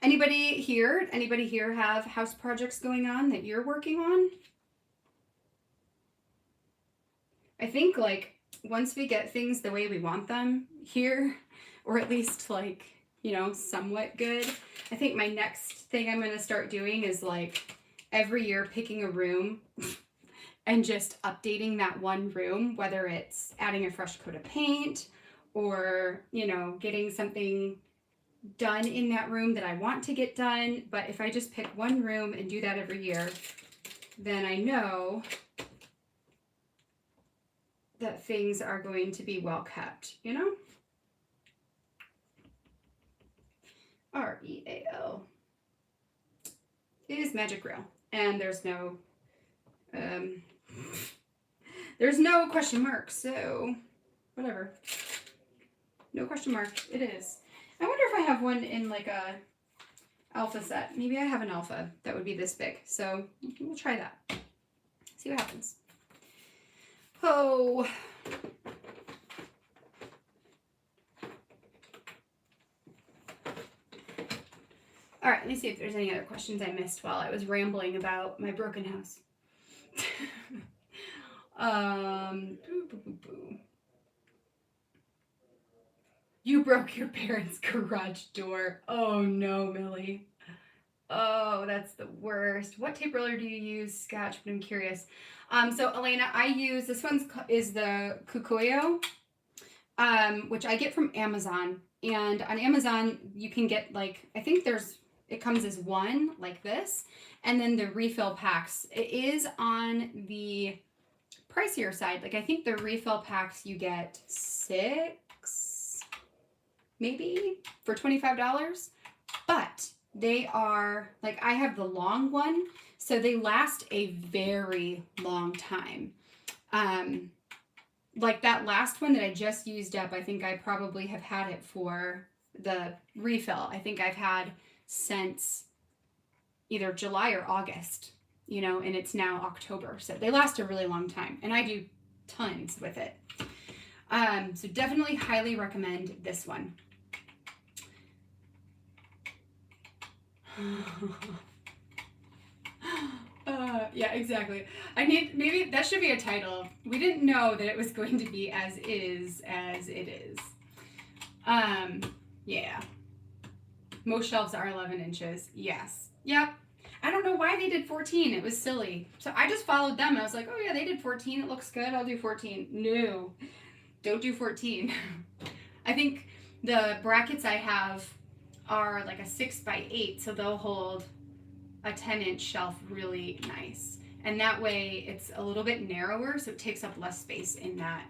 Anybody here have house projects going on that you're working on? I think like once we get things the way we want them here, or at least like, you know, somewhat good, I think my next thing I'm going to start doing is like every year picking a room and just updating that one room, whether it's adding a fresh coat of paint or, you know, getting something done in that room that I want to get done. But if I just pick one room and do that every year, then I know that things are going to be well kept, you know? REAL. It is magic real. And there's no question mark, so whatever. No question mark. It is. I wonder if I have one in like a alpha set. Maybe I have an alpha that would be this big. So we'll try that. See what happens. Oh. All right, let me see if there's any other questions I missed while I was rambling about my broken house. You broke your parents' garage door. Oh no, Millie. Oh, that's the worst. What tape roller do you use? Scotch, but I'm curious. So Elena, I use, this is the Kukuyo, which I get from Amazon. And on Amazon, you can get like, I think it comes as one like this, and then the refill packs. It is on the pricier side. Like I think the refill packs you get 6, maybe, for $25. But they are, like I have the long one, so they last a very long time. Like that last one that I just used up, I think I probably have had it for the refill. I think I've had since either July or August, you know, and it's now October. So they last a really long time, and I do tons with it. So definitely highly recommend this one. Yeah, exactly. Maybe that should be a title. We didn't know that it was going to be as it is. Yeah. Most shelves are 11 inches. Yes. Yep. I don't know why they did 14. It was silly. So I just followed them. I was like, oh yeah, they did 14. It looks good. I'll do 14. No, don't do 14. I think the brackets I have are like a 6x8, so they'll hold a 10-inch shelf really nice. And that way it's a little bit narrower, so it takes up less space in that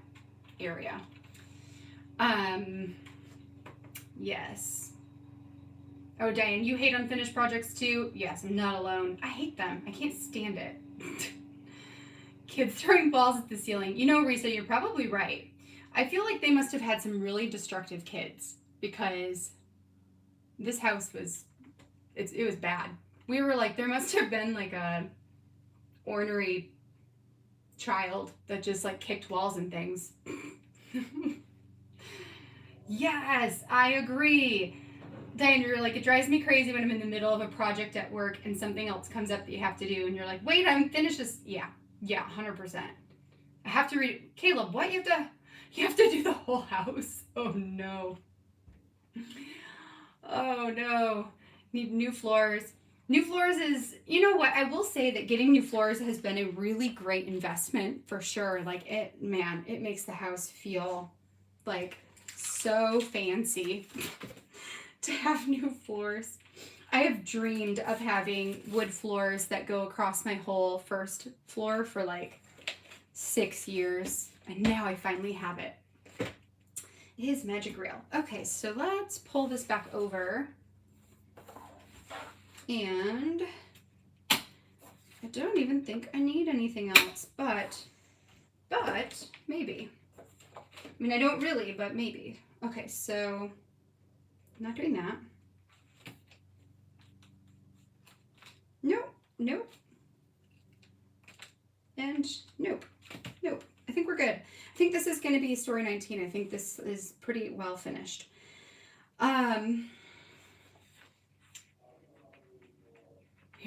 area. Yes. Oh, Diane, you hate unfinished projects too? Yes, I'm not alone. I hate them. I can't stand it. Kids throwing balls at the ceiling. You know, Risa, you're probably right. I feel like they must have had some really destructive kids, because this house was, it was bad. We were like, there must have been like a ornery child that just like kicked walls and things. Yes, I agree. Diane, you're like, it drives me crazy when I'm in the middle of a project at work and something else comes up that you have to do, and you're like, wait, I'm finished this. Yeah, 100%. I have to read. Caleb, what? You have to do the whole house. Oh no. Oh no. Need new floors. New floors is, you know what? I will say that getting new floors has been a really great investment for sure. Like it, man, it makes the house feel like so fancy to have new floors. I have dreamed of having wood floors that go across my whole first floor for like 6 years, and now I finally have it. It is magic real. Okay, so let's pull this back over, and I don't even think I need anything else, but maybe. I mean, I don't really, but maybe. Okay, so I'm not doing that. Nope, nope, and nope, nope. I think we're good. I think this is going to be story 19. I think this is pretty well finished. Your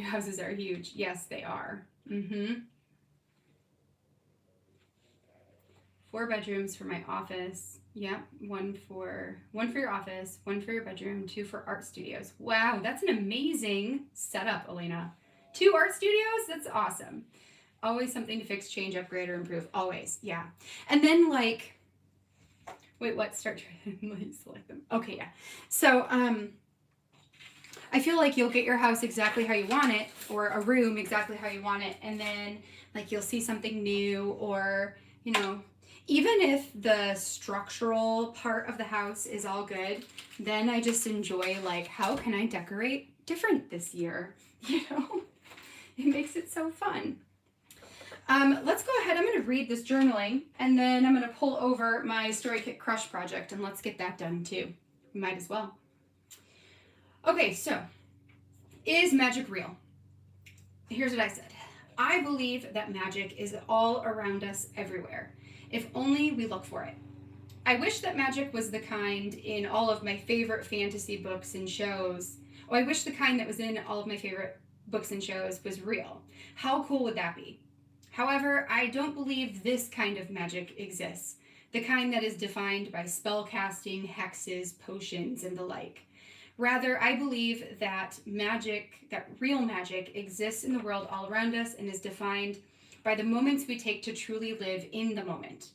houses are huge. Yes, they are. 4 bedrooms for my office. Yep, one for your office, 1 for your bedroom, 2 for art studios. Wow, that's an amazing setup, Elena. 2 art studios? That's awesome. Always something to fix, change, upgrade, or improve. Always, yeah. And then like, wait, what? Start trying to select them. Okay, yeah. So, I feel like you'll get your house exactly how you want it, or a room exactly how you want it, and then like you'll see something new, or you know, even if the structural part of the house is all good, then I just enjoy like, how can I decorate different this year? You know, it makes it so fun. Let's go ahead. I'm going to read this journaling, and then I'm going to pull over my Story Kit Crush project, and let's get that done too. Might as well. Okay, so is magic real? Here's what I said. I believe that magic is all around us everywhere, if only we look for it. I wish that magic was the kind in all of my favorite fantasy books and shows. Oh, I wish the kind that was in all of my favorite books and shows was real. How cool would that be? However, I don't believe this kind of magic exists, the kind that is defined by spell casting, hexes, potions, and the like. Rather, I believe that real magic exists in the world all around us and is defined by the moments we take to truly live in the moment.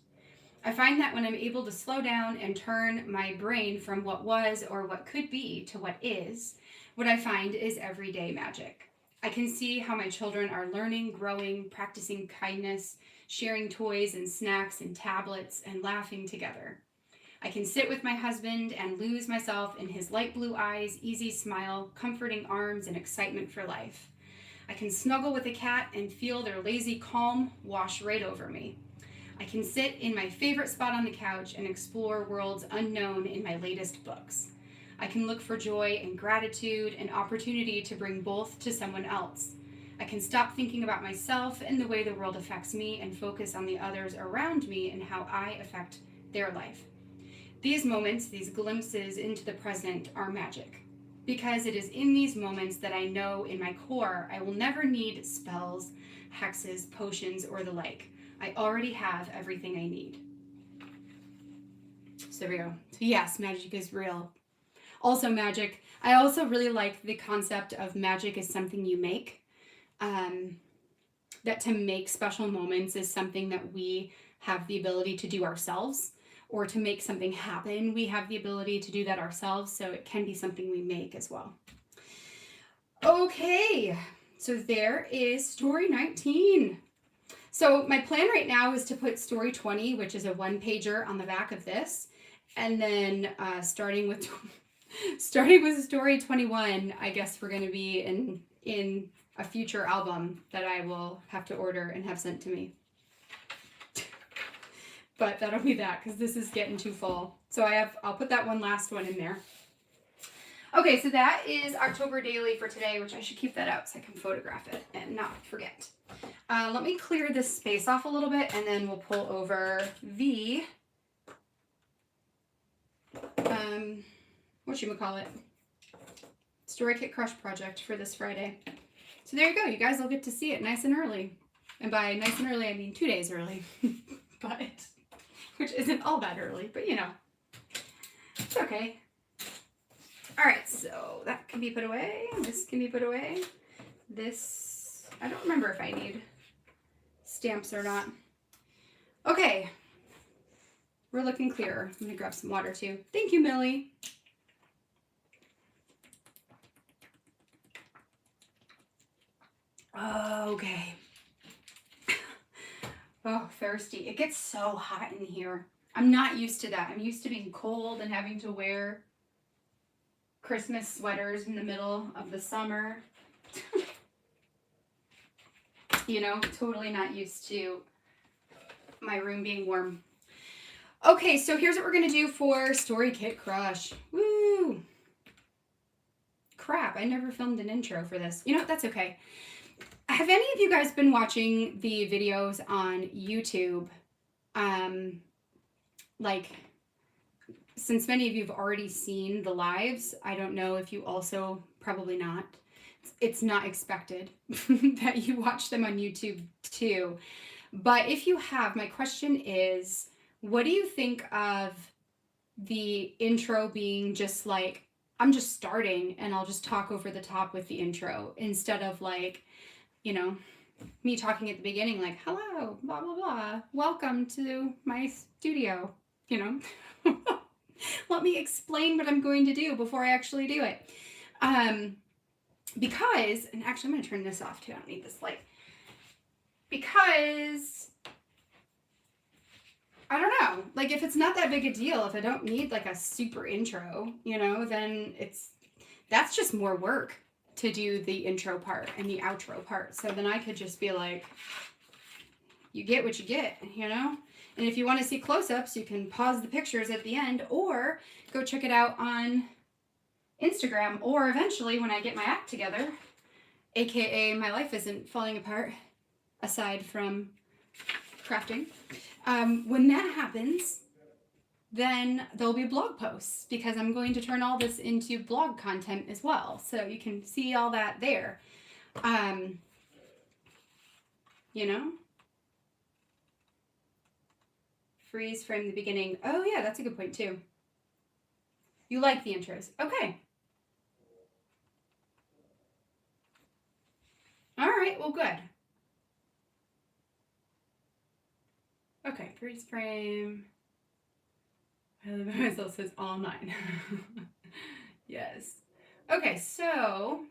I find that when I'm able to slow down and turn my brain from what was or what could be to what is, what I find is everyday magic. I can see how my children are learning, growing, practicing kindness, sharing toys and snacks and tablets, and laughing together. I can sit with my husband and lose myself in his light blue eyes, easy smile, comforting arms, and excitement for life. I can snuggle with a cat and feel their lazy calm wash right over me. I can sit in my favorite spot on the couch and explore worlds unknown in my latest books. I can look for joy and gratitude and opportunity to bring both to someone else. I can stop thinking about myself and the way the world affects me and focus on the others around me and how I affect their life. These moments, these glimpses into the present, are magic, because it is in these moments that I know in my core I will never need spells, hexes, potions, or the like. I already have everything I need. So there we go. So yes, magic is real. Also magic. I also really like the concept of magic is something you make. That to make special moments is something that we have the ability to do ourselves, or to make something happen, we have the ability to do that ourselves, so it can be something we make as well. Okay, so there is story 19. So my plan right now is to put story 20, which is a 1-pager, on the back of this, and then starting with story 21, I guess we're going to be in a future album that I will have to order and have sent to me. But that'll be that, because this is getting too full. So I'll put that one last one in there. Okay, so that is October Daily for today, which I should keep that out so I can photograph it and not forget. Let me clear this space off a little bit, and then we'll pull over the whatchamacallit, Story Kit Crush project for this Friday. So there you go. You guys will get to see it nice and early. And by nice and early, I mean 2 days early. But, which isn't all that early, but you know, it's okay. All right, so that can be put away. This can be put away. This, I don't remember if I need stamps or not. Okay, we're looking clearer. I'm gonna grab some water too. Thank you, Millie. Okay. Oh, thirsty. It gets so hot in here. I'm not used to that. I'm used to being cold and having to wear Christmas sweaters in the middle of the summer. You know, totally not used to my room being warm. Okay, so here's what we're gonna do for Story Kit Crush. Woo! Crap, I never filmed an intro for this. You know what, that's okay. Have any of you guys been watching the videos on YouTube? Like, since many of you have already seen the lives, I don't know if you also, probably not. It's not expected that you watch them on YouTube too. But if you have, my question is, what do you think of the intro being just like, I'm just starting and I'll just talk over the top with the intro instead of like, you know, me talking at the beginning like, hello, blah, blah, blah, welcome to my studio, you know. Let me explain what I'm going to do before I actually do it. Because, and actually I'm going to turn this off too, I don't need this light. Because, I don't know, like if it's not that big a deal, if I don't need like a super intro, you know, then that's just more work to do the intro part and the outro part. So then I could just be like, you get what you get, you know? And if you want to see close-ups, you can pause the pictures at the end or go check it out on Instagram, or eventually when I get my act together, aka my life isn't falling apart aside from crafting. When that happens, then there'll be blog posts because I'm going to turn all this into blog content as well. So you can see all that there. You know? Freeze frame the beginning. Oh yeah, that's a good point too. You like the intros. Okay. All right, well, good. Okay, freeze frame. I live by myself says all 9. Yes. Okay, so,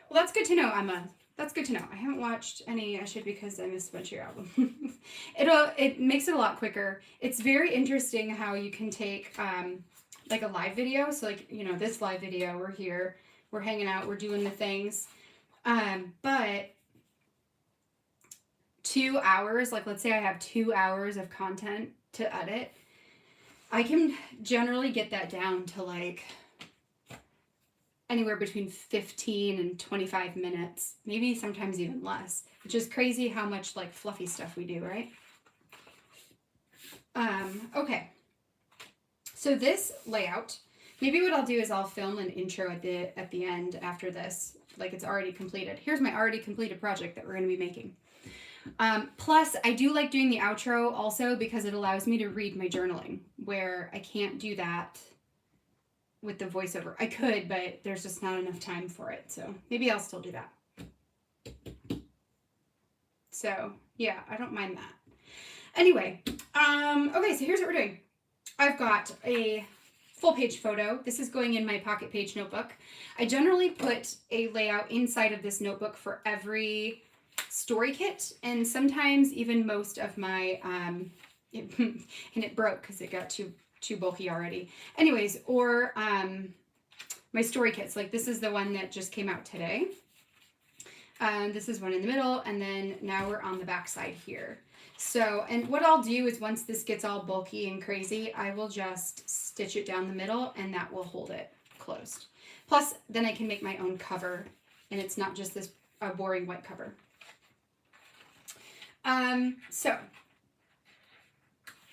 well, that's good to know, Emma. That's good to know. I haven't watched any, I should, because I missed a bunch of your album. It makes it a lot quicker. It's very interesting how you can take like a live video. So like, you know, this live video, we're here, we're hanging out, we're doing the things. But 2 hours, like let's say I have 2 hours of content to edit, I can generally get that down to like anywhere between 15 and 25 minutes, maybe sometimes even less, which is crazy how much like fluffy stuff we do, right? Okay, so this layout, maybe what I'll do is I'll film an intro at the end after this, like it's already completed. Here's my already completed project that we're going to be making. Plus, I do like doing the outro also because it allows me to read my journaling, where I can't do that with the voiceover. I could, but there's just not enough time for it. So maybe I'll still do that. So yeah, I don't mind that. Anyway, okay, so here's what we're doing. I've got a full page photo. This is going in my pocket page notebook. I generally put a layout inside of this notebook for every story kit, and sometimes even most of my, and it broke because it got too bulky already. Anyways, or my story kits, like this is the one that just came out today. This is one in the middle, and then now we're on the back side here. So, and what I'll do is once this gets all bulky and crazy, I will just stitch it down the middle and that will hold it closed. Plus, then I can make my own cover and it's not just this boring white cover. So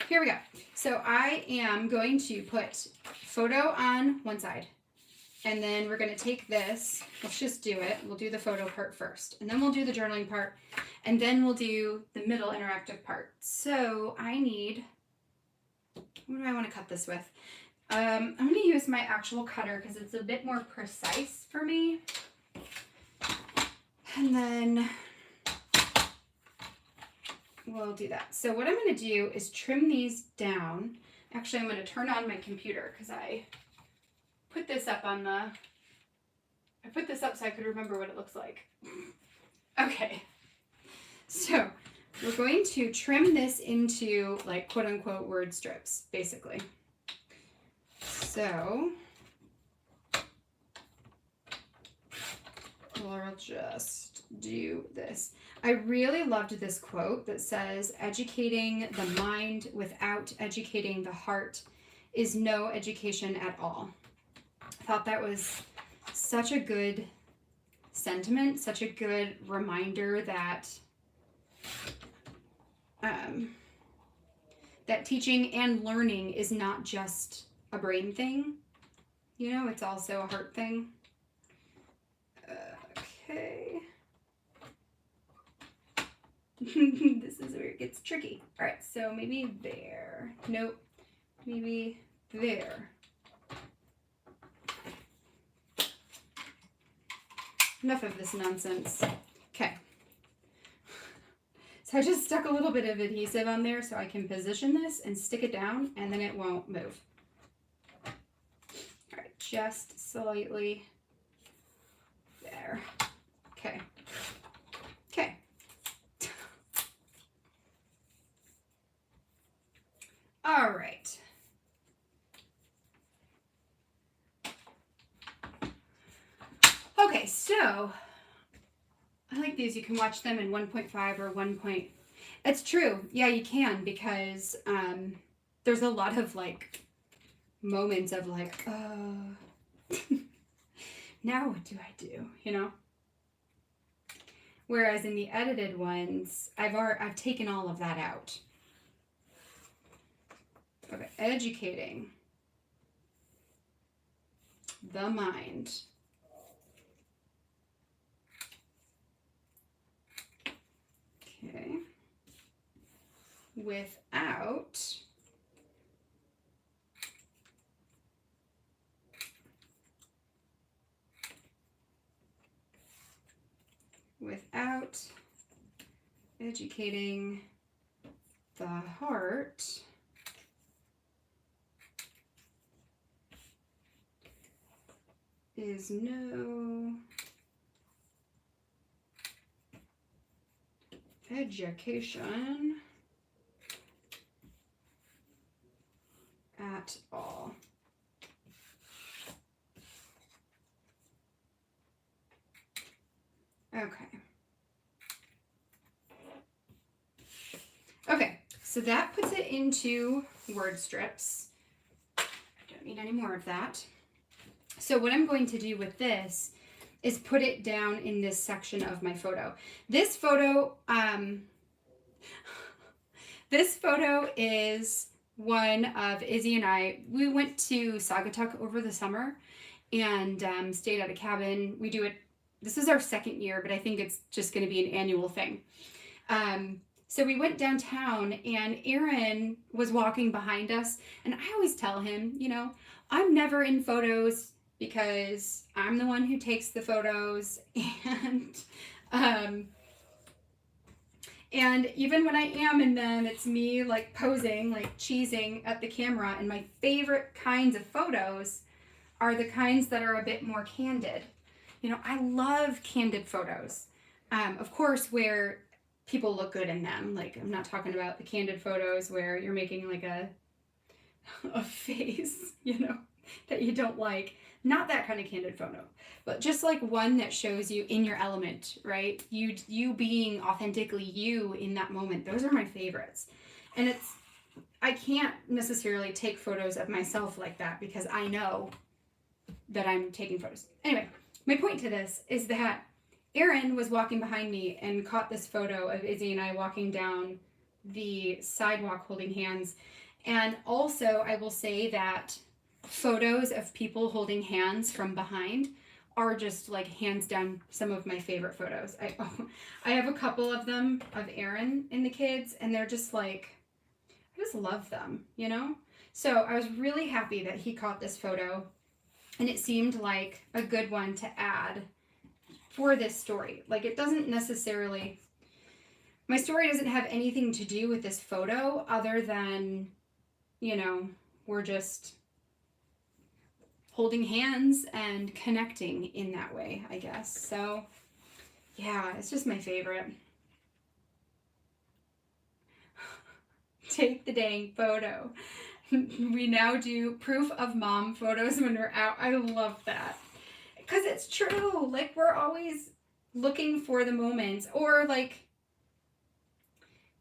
here we go. So I am going to put photo on one side And then we're going to take this, let's just do it. We'll do the photo part first, and then we'll do the journaling part, and then we'll do the middle interactive part. So I need, what do I want to cut this with? I'm going to use my actual cutter because it's a bit more precise for me. And then we'll do that. So what I'm going to do is trim these down. Actually, I'm going to turn on my computer because I put this up on the, I put this up so I could remember what it looks like. Okay. So we're going to trim this into like quote unquote word strips, basically. So we'll just do this. I really loved this quote that says, educating the mind without educating the heart is no education at all. I thought that was such a good sentiment, such a good reminder that that teaching and learning is not just a brain thing, you know, it's also a heart thing. Okay. This is where it gets tricky. All right, so maybe there. Nope. Maybe there. Enough of this nonsense. Okay. So I just stuck a little bit of adhesive on there so I can position this and stick it down, and then it won't move. All right, just slightly there. Okay. Okay. All right. Okay, so I like these. You can watch them in 1.5 or 1. It's true. Yeah, you can, because there's a lot of like moments of like, now what do I do? You know? Whereas in the edited ones, I've taken all of that out. Okay, educating the mind. Okay. Without educating the heart is no education at all. Okay. Okay, so that puts it into word strips. I don't need any more of that. So what I'm going to do with this is put it down in this section of my photo. This photo is one of Izzy and I. We went to Saugatuck over the summer and stayed at a cabin. We do it, this is our second year, but I think it's just going to be an annual thing. So we went downtown and Aaron was walking behind us, and I always tell him, you know, I'm never in photos because I'm the one who takes the photos, and even when I am in them, it's me like posing, like cheesing at the camera. And my favorite kinds of photos are the kinds that are a bit more candid. You know, I love candid photos. Of course, where people look good in them. Like, I'm not talking about the candid photos where you're making like a face, you know, that you don't like. Not that kind of candid photo, but just like one that shows you in your element, right? You being authentically you in that moment. Those are my favorites. And I can't necessarily take photos of myself like that because I know that I'm taking photos. Anyway, my point to this is that Aaron was walking behind me and caught this photo of Izzy and I walking down the sidewalk holding hands. And also, I will say that photos of people holding hands from behind are just like hands down some of my favorite photos. I have a couple of them of Aaron and the kids, and they're just like, I just love them, you know? So I was really happy that he caught this photo, and it seemed like a good one to add for this story. Like, it doesn't necessarily, my story doesn't have anything to do with this photo other than, you know, we're just holding hands and connecting in that way, I guess. So yeah, it's just my favorite. Take the dang photo. We now do proof of mom photos when we're out. I love that. Because it's true. Like, we're always looking for the moments, or like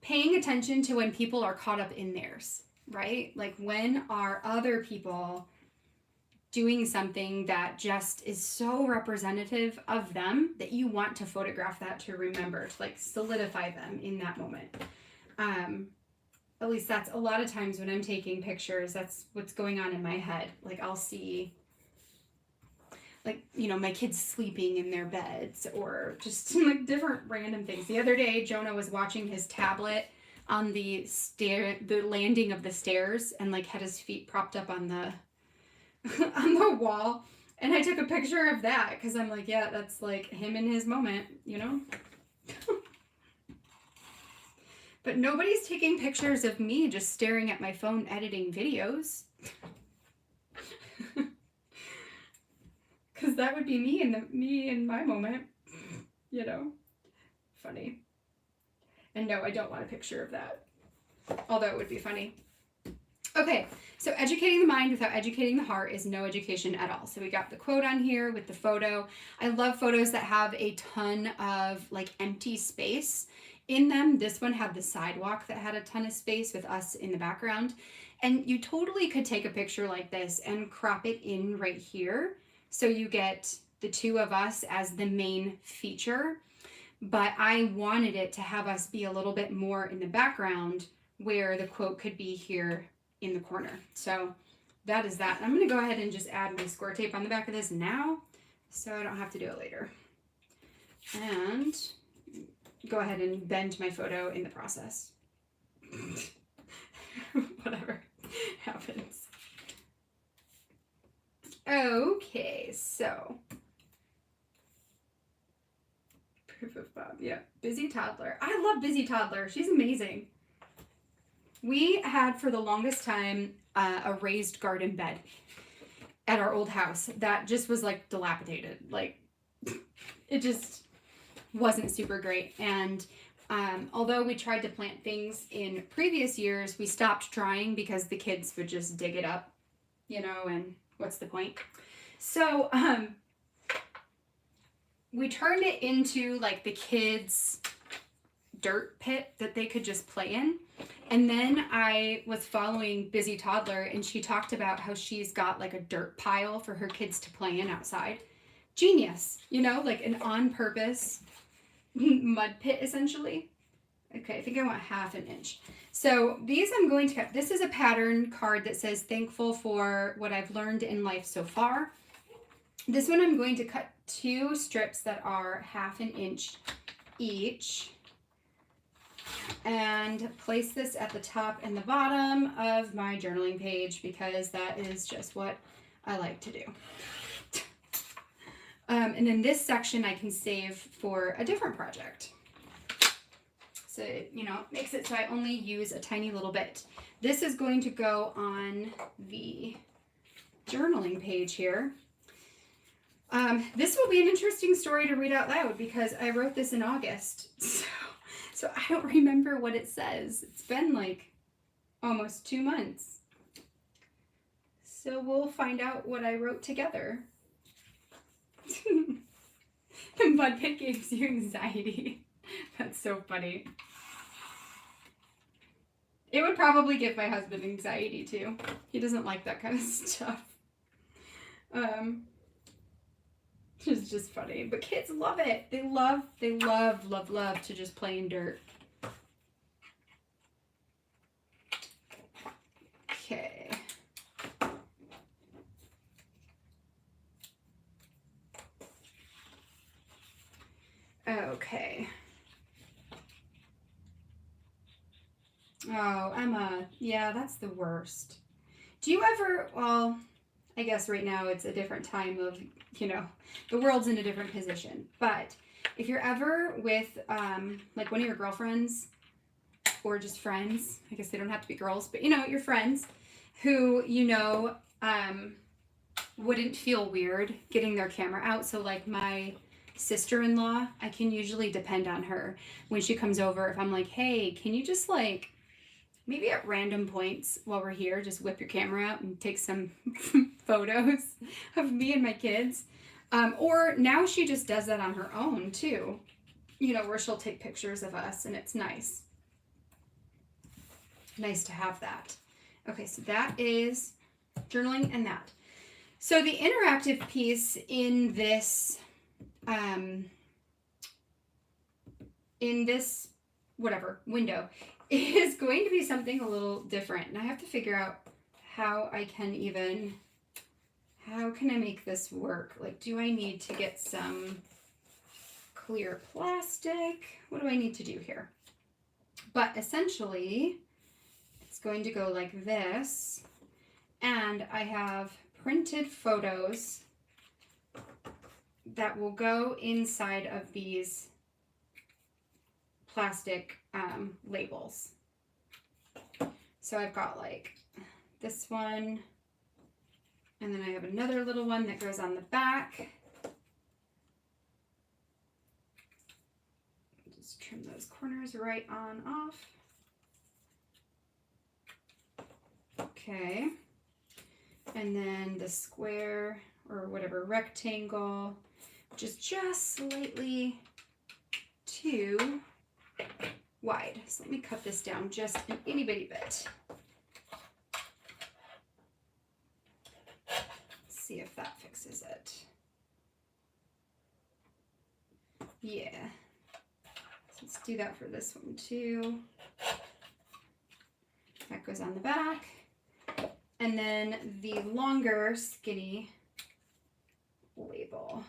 paying attention to when people are caught up in theirs, right? Like, when are other people doing something that just is so representative of them that you want to photograph that to remember, to like solidify them in that moment. At least that's a lot of times when I'm taking pictures, that's what's going on in my head. Like, I'll see, like, you know, my kids sleeping in their beds, or just like different random things. The other day, Jonah was watching his tablet on the landing of the stairs, and like had his feet propped up on the on the wall, and I took a picture of that because I'm like, yeah, that's like him in his moment, you know. But nobody's taking pictures of me just staring at my phone editing videos, because that would be me in my moment, you know. Funny. And no, I don't want a picture of that, although it would be funny. Okay, so educating the mind without educating the heart is no education at all. So we got the quote on here with the photo. I love photos that have a ton of like empty space in them. This one had the sidewalk that had a ton of space with us in the background. And you totally could take a picture like this and crop it in right here, so you get the two of us as the main feature. But I wanted it to have us be a little bit more in the background, where the quote could be here in the corner. So that is that. I'm going to go ahead and just add my score tape on the back of this now, so I don't have to do it later. And go ahead and bend my photo in the process. Whatever happens. Okay, so proof of Bob. Yeah, busy toddler. I love busy toddler. She's amazing. We had for the longest time a raised garden bed at our old house that just was like dilapidated. Like, it just wasn't super great. And although we tried to plant things in previous years, we stopped trying because the kids would just dig it up, you know, and what's the point? So we turned it into like the kids' dirt pit that they could just play in. And then I was following Busy Toddler, and she talked about how she's got like a dirt pile for her kids to play in outside. Genius, you know, like an on-purpose mud pit essentially. Okay, I think I want 1/2 inch. So these I'm going to cut. This is a pattern card that says thankful for what I've learned in life so far. This one I'm going to cut 2 strips that are 1/2 inch each, and place this at the top and the bottom of my journaling page, because that is just what I like to do. And then this section I can save for a different project. So, you know, it makes it so I only use a tiny little bit. This is going to go on the journaling page here. This will be an interesting story to read out loud, because I wrote this in August. So I don't remember what it says. It's been like almost 2 months. So we'll find out what I wrote together. The mud pit gives you anxiety. That's so funny. It would probably give my husband anxiety too. He doesn't like that kind of stuff. It's just funny. But kids love it. They love to just play in dirt. Okay. Okay. Oh, Emma, yeah, that's the worst. Do you ever, well, I guess right now it's a different time of, the world's in a different position. But if you're ever with like one of your girlfriends or just friends, I guess they don't have to be girls, but your friends who, wouldn't feel weird getting their camera out. So like my sister-in-law, I can usually depend on her when she comes over. If I'm like, hey, can you just like maybe at random points while we're here, just whip your camera out and take some photos of me and my kids. Or now she just does that on her own too, where she'll take pictures of us, and it's nice. Nice to have that. Okay, so that is journaling and that. So the interactive piece in this window is going to be something a little different. And I have to figure out how can I make this work? Like, do I need to get some clear plastic? What do I need to do here? But essentially, it's going to go like this. And I have printed photos that will go inside of these plastic labels. So I've got like this one, and then I have another little one that goes on the back. Just trim those corners right on off. Okay. And then the square or whatever rectangle, which is just slightly too wide. So let me cut this down just an itty bitty bit. See if that fixes it. Yeah. So let's do that for this one too. That goes on the back. And then the longer skinny label.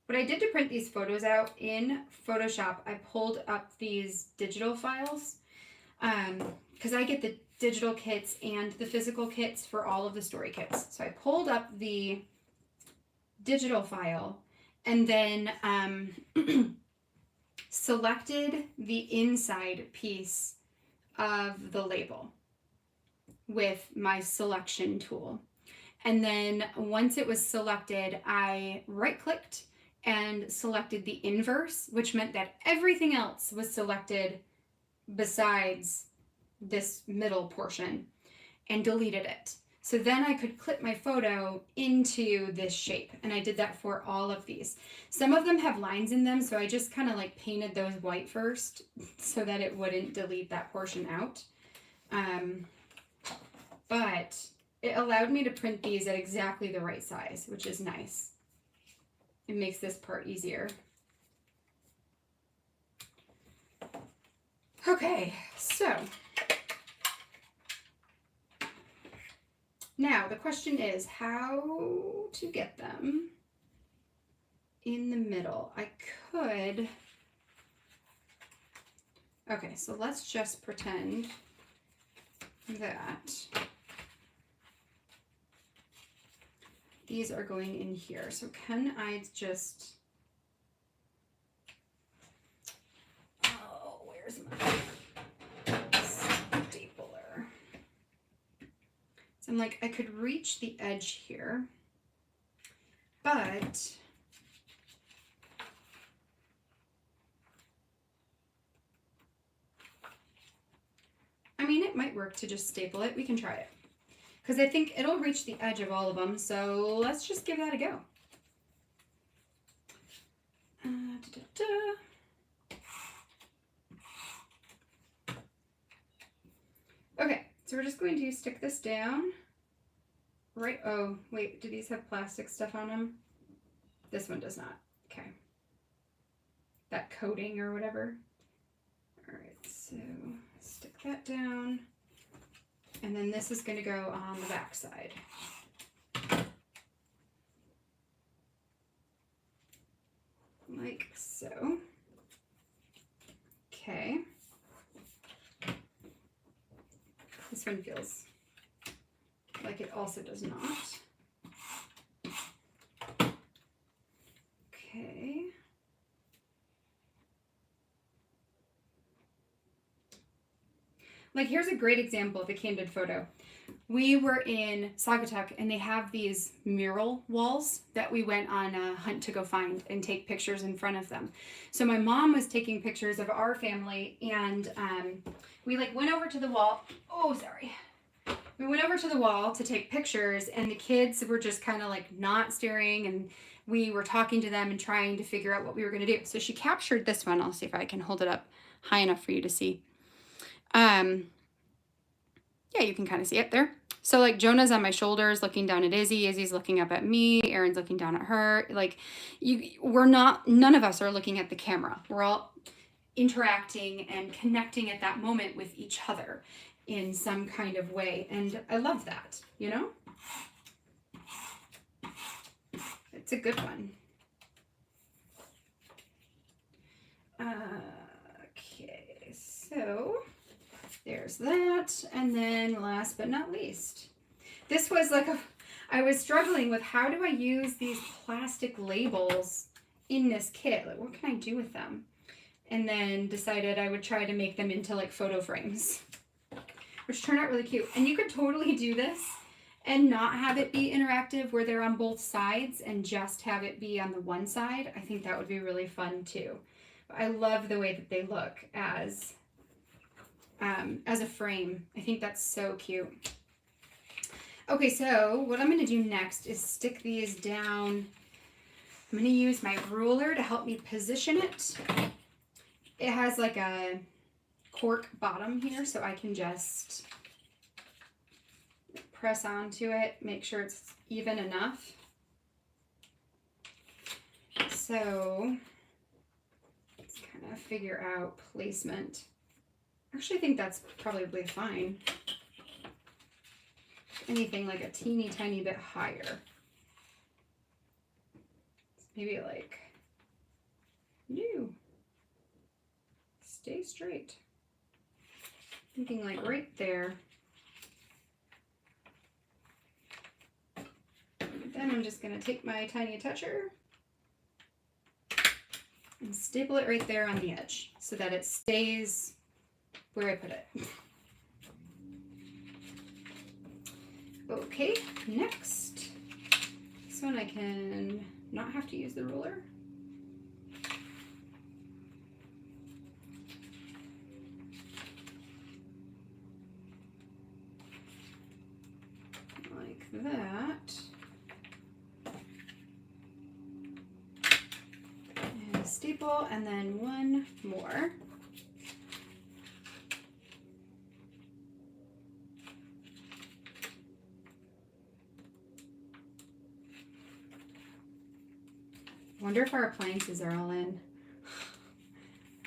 What I did to print these photos out in Photoshop, I pulled up these digital files because I get the digital kits and the physical kits for all of the story kits. So I pulled up the digital file and then selected the inside piece of the label with my selection tool. And then once it was selected, I right-clicked and selected the inverse, which meant that everything else was selected besides this middle portion, and deleted it. So then I could clip my photo into this shape, and I did that for all of these. Some of them have lines in them, so I just kind of like painted those white first so that it wouldn't delete that portion out. But it allowed me to print these at exactly the right size, which is nice. It makes this part easier. Okay, so now the question is how to get them in the middle. I could, okay, so let's just pretend that these are going in here. So can I just, oh, where's my stapler? So I'm like, I could reach the edge here, but I mean, it might work to just staple it. We can try it. Because I think it'll reach the edge of all of them, so let's just give that a go. Okay, so we're just going to stick this down. Right, oh, wait, do these have plastic stuff on them? This one does not, okay. That coating or whatever. All right, so stick that down. And then this is going to go on the back side. like it also does not. Okay. Like here's a great example of a candid photo. We were in Saugatuck and they have these mural walls that we went on a hunt to go find and take pictures in front of them. So my mom was taking pictures of our family and we like went over to the wall. Oh, sorry. We went over to the wall to take pictures and the kids were just kind of like not staring and we were talking to them and trying to figure out what we were going to do. So she captured this one. I'll see if I can hold it up high enough for you to see. Yeah, you can kind of see it there. So like Jonah's on my shoulders looking down at Izzy, Izzy's looking up at me, Erin's looking down at her. Like none of us are looking at the camera. We're all interacting and connecting at that moment with each other in some kind of way. And I love that, you know? It's a good one. Okay, so there's that. And then last but not least, this was like I was struggling with how do I use these plastic labels in this kit? Like, what can I do with them? And then decided I would try to make them into like photo frames, which turned out really cute. And you could totally do this and not have it be interactive where they're on both sides and just have it be on the one side. I think that would be really fun too. But I love the way that they look as a frame. I think that's so cute. Okay, so what I'm going to do next is stick these down. I'm going to use my ruler to help me position it. It has like a cork bottom here, so I can just press onto it, make sure it's even enough. So let's kind of figure out placement. Actually, I think that's probably fine. Anything like a teeny tiny bit higher. Maybe like, no, stay straight. Thinking like right there. Then I'm just going to take my tiny toucher and staple it right there on the edge so that it stays where I put it. Okay, next. This one I can not have to use the ruler. Like that. And a staple, and then one more. Wonder if our appliances are all in.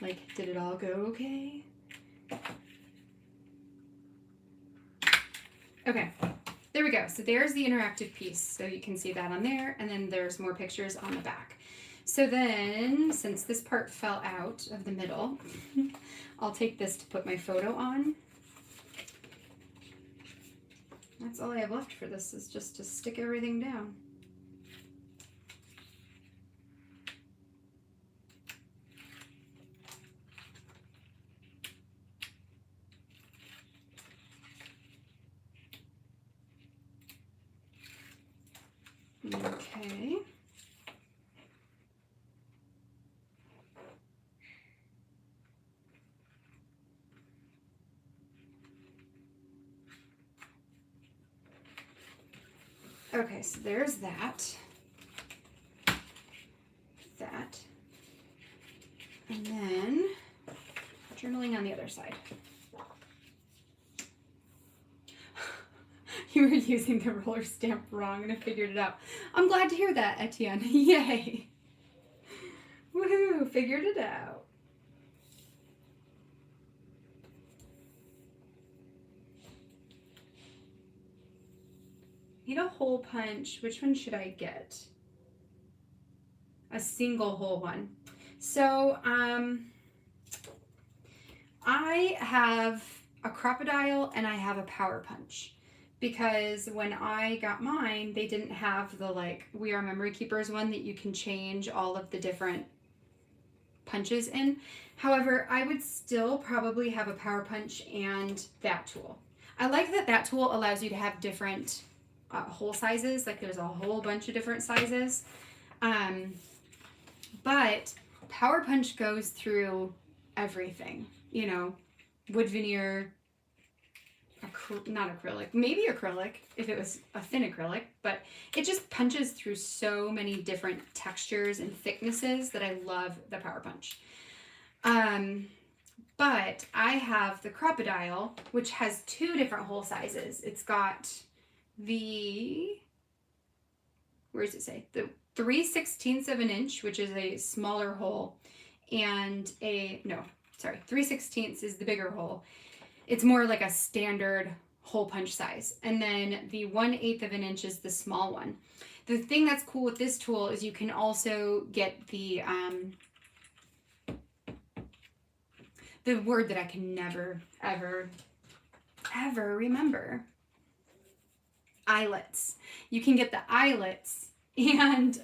Like, did it all go okay? Okay, there we go. So there's the interactive piece. So you can see that on there, and then there's more pictures on the back. So then, since this part fell out of the middle, I'll take this to put my photo on. That's all I have left for this, is just to stick everything down. Okay. Okay, so there's that. That. And then journaling on the other side. You were using the roller stamp wrong and I figured it out. I'm glad to hear that, Etienne. Yay. Woohoo, figured it out. Need a hole punch. Which one should I get? A single hole one. So, I have a crocodile and I have a power punch. because when I got mine, they didn't have the like We Are Memory Keepers one that you can change all of the different punches in. However, I would still probably have a power punch and that tool. I like that that tool allows you to have different hole sizes. Like there's a whole bunch of different sizes. But power punch goes through everything, you know, wood veneer, not acrylic, maybe acrylic if it was a thin acrylic, but it just punches through so many different textures and thicknesses that I love the power punch. But I have the Crocodile, which has two different hole sizes. It's got the, where does it say? The 3/16 of an inch, which is a smaller hole, and 3/16 is the bigger hole. It's more like a standard hole punch size. And then the 1/8 of an inch is the small one. The thing that's cool with this tool is you can also get the word that I can never, ever remember. Eyelets. You can get the eyelets and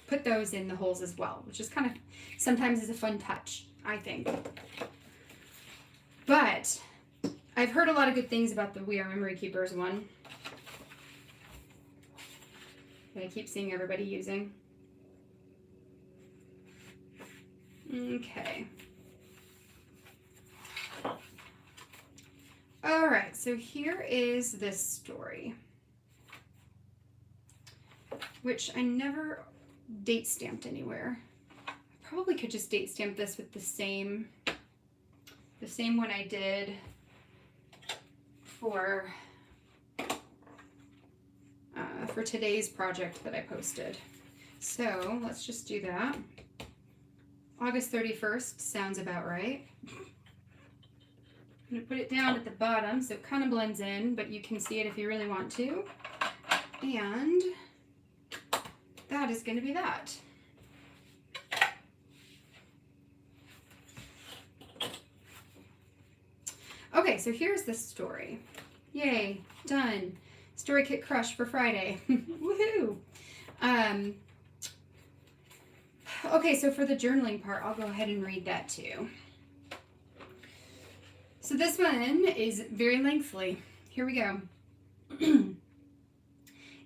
put those in the holes as well, which is kind of, sometimes is a fun touch, I think. But I've heard a lot of good things about the We Are Memory Keepers one that I keep seeing everybody using. Okay. All right, so here is this story, which I never date stamped anywhere. I probably could just date stamp this with the same one I did for today's project that I posted. So let's just do that. August 31st sounds about right. I'm going to put it down at the bottom so it kind of blends in, but you can see it if you really want to. And that is going to be that. Okay, so here's the story. Yay, done. Story kit crush for Friday. Woohoo! Okay, so for the journaling part, I'll go ahead and read that too. So this one is very lengthy. Here we go.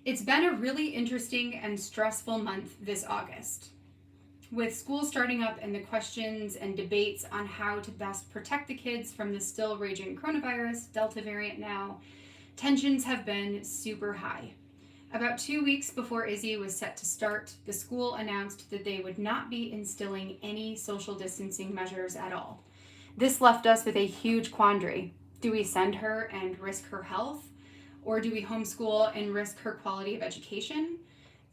It's been a really interesting and stressful month this August. With school starting up and the questions and debates on how to best protect the kids from the still raging coronavirus, Delta variant now, tensions have been super high. About 2 weeks before Izzy was set to start, the school announced that they would not be instilling any social distancing measures at all. This left us with a huge quandary. Do we send her and risk her health? Or do we homeschool and risk her quality of education?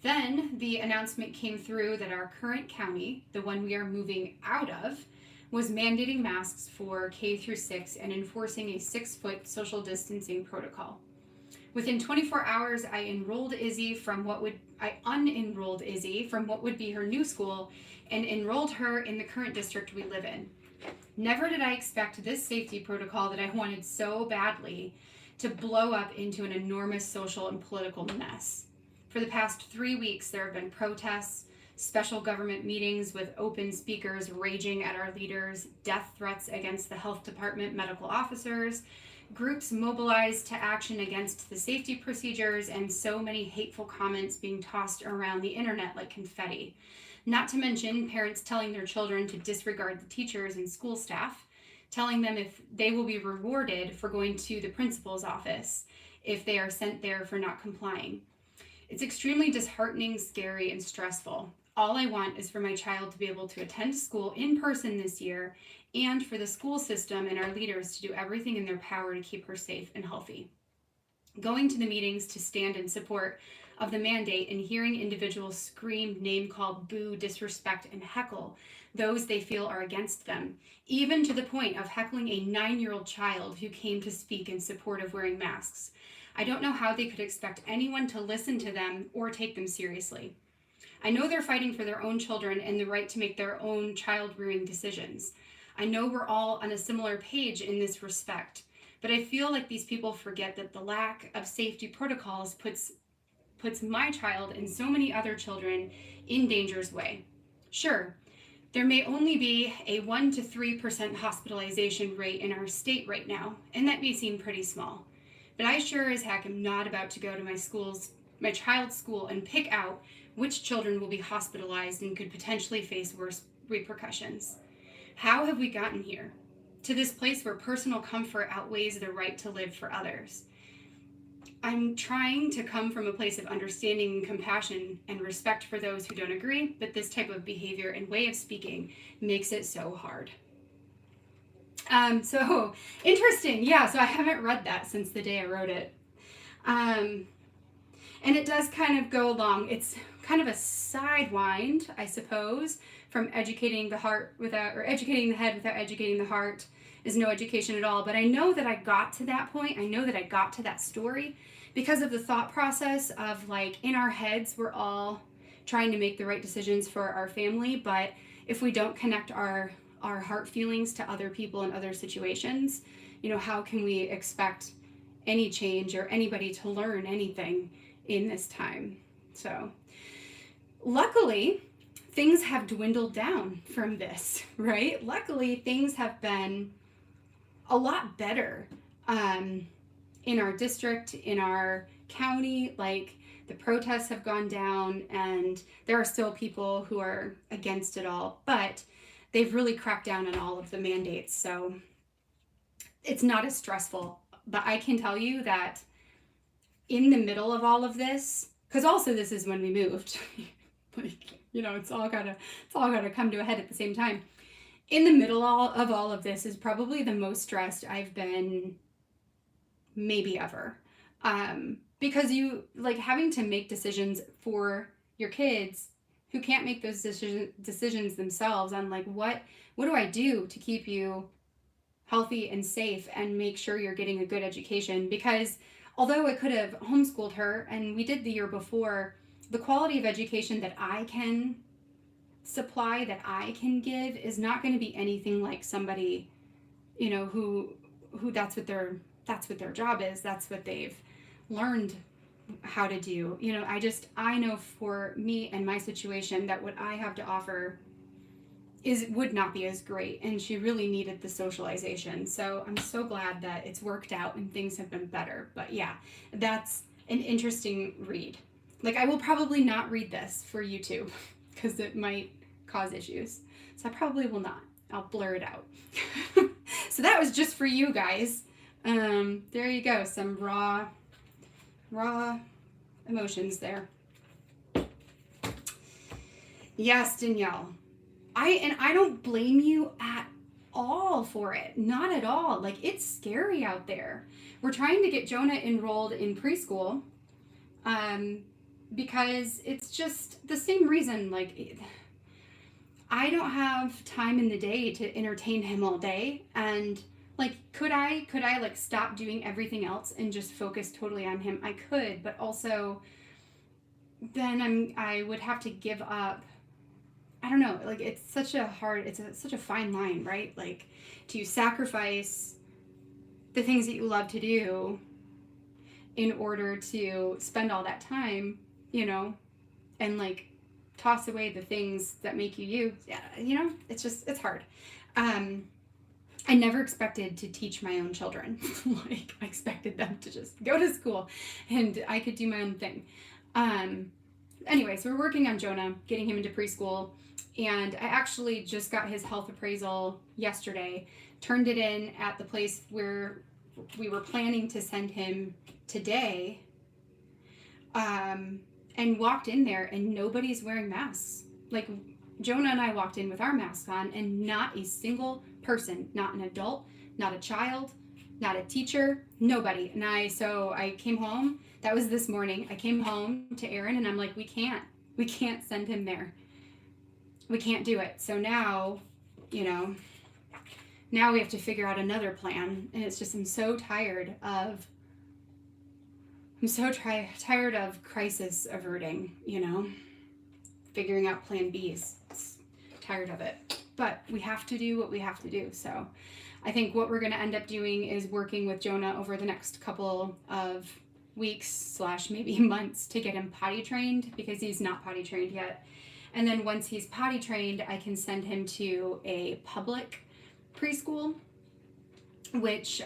Then the announcement came through that our current county, the one we are moving out of, was mandating masks for K through 6 and enforcing a 6-foot social distancing protocol. Within 24 hours, I unenrolled Izzy from what would be her new school and enrolled her in the current district we live in. Never did I expect this safety protocol that I wanted so badly to blow up into an enormous social and political mess. For the past 3 weeks, there have been protests, special government meetings with open speakers raging at our leaders, death threats against the health department medical officers, groups mobilized to action against the safety procedures, and so many hateful comments being tossed around the internet like confetti. Not to mention parents telling their children to disregard the teachers and school staff, telling them if they will be rewarded for going to the principal's office if they are sent there for not complying. It's extremely disheartening, scary, and stressful. All I want is for my child to be able to attend school in person this year, and for the school system and our leaders to do everything in their power to keep her safe and healthy. Going to the meetings to stand in support of the mandate and hearing individuals scream, name call, boo, disrespect, and heckle those they feel are against them, even to the point of heckling a 9-year-old child who came to speak in support of wearing masks. I don't know how they could expect anyone to listen to them or take them seriously. I know they're fighting for their own children and the right to make their own child-rearing decisions. I know we're all on a similar page in this respect, But I feel like these people forget that the lack of safety protocols puts my child and so many other children in danger's way. Sure, there may only be a 1 to 3% hospitalization rate in our state right now, and that may seem pretty small. But I sure as heck am not about to go to my child's school and pick out which children will be hospitalized and could potentially face worse repercussions. How have we gotten here? To this place where personal comfort outweighs the right to live for others. I'm trying to come from a place of understanding and compassion and respect for those who don't agree, but this type of behavior and way of speaking makes it so hard. So interesting. Yeah, so I haven't read that since the day I wrote it. And it does kind of go along. It's kind of a sidewind, I suppose, from educating the heart without, or educating the head without educating the heart is no education at all. But I know that I got to that point. I know that I got to that story because of the thought process of, like, in our heads, we're all trying to make the right decisions for our family. But if we don't connect our heart feelings to other people and other situations, you know, how can we expect any change or anybody to learn anything in this time? So luckily, things have dwindled down from this, right? Luckily, things have been a lot better in our district, in our county. Like, the protests have gone down, and there are still people who are against it all, but they've really cracked down on all of the mandates, so it's not as stressful. But I can tell you that in the middle of all of this, because also this is when we moved, like, you know, it's all gotta come to a head at the same time. In the middle of all of this is probably the most stressed I've been maybe ever. Because you, like, having to make decisions for your kids who can't make those decisions themselves on, like, what do I do to keep you healthy and safe and make sure you're getting a good education? Because although I could have homeschooled her, and we did the year before, the quality of education that I can supply, that I can give, is not going to be anything like somebody, you know, who that's what their job is, that's what they've learned how to do. You know, I know for me and my situation that what I have to offer would not be as great, and she really needed the socialization. So I'm so glad that it's worked out and things have been better. But yeah, that's an interesting read. Like, I will probably not read this for YouTube because it might cause issues. So I probably will not. I'll blur it out. So that was just for you guys. There you go. Some raw emotions there. Yes, Danielle. I don't blame you at all for it. Not at all. Like, it's scary out there. We're trying to get Jonah enrolled in preschool because it's just the same reason. Like, I don't have time in the day to entertain him all day, and like, could I like stop doing everything else and just focus totally on him? I could, but also then I would have to give up. I don't know, like, it's such a fine line, right? Like, do you sacrifice the things that you love to do in order to spend all that time, you know, and like toss away the things that make you you? Yeah, you know, it's hard. I never expected to teach my own children. Like, I expected them to just go to school and I could do my own thing. Anyway, so we're working on Jonah, getting him into preschool, and I actually just got his health appraisal yesterday, turned it in at the place where we were planning to send him today, and walked in there and nobody's wearing masks. Like, Jonah and I walked in with our masks on, and not a single person, not an adult, not a child, not a teacher, nobody. And I came home. That was this morning. I came home to Aaron and I'm like, we can't send him there. We can't do it. So now, you know, now we have to figure out another plan. And it's just, I'm so tired of crisis averting, you know, figuring out plan Bs. Tired of it. But we have to do what we have to do. So I think what we're going to end up doing is working with Jonah over the next couple of weeks / maybe months to get him potty trained, because he's not potty trained yet. And then once he's potty trained, I can send him to a public preschool, which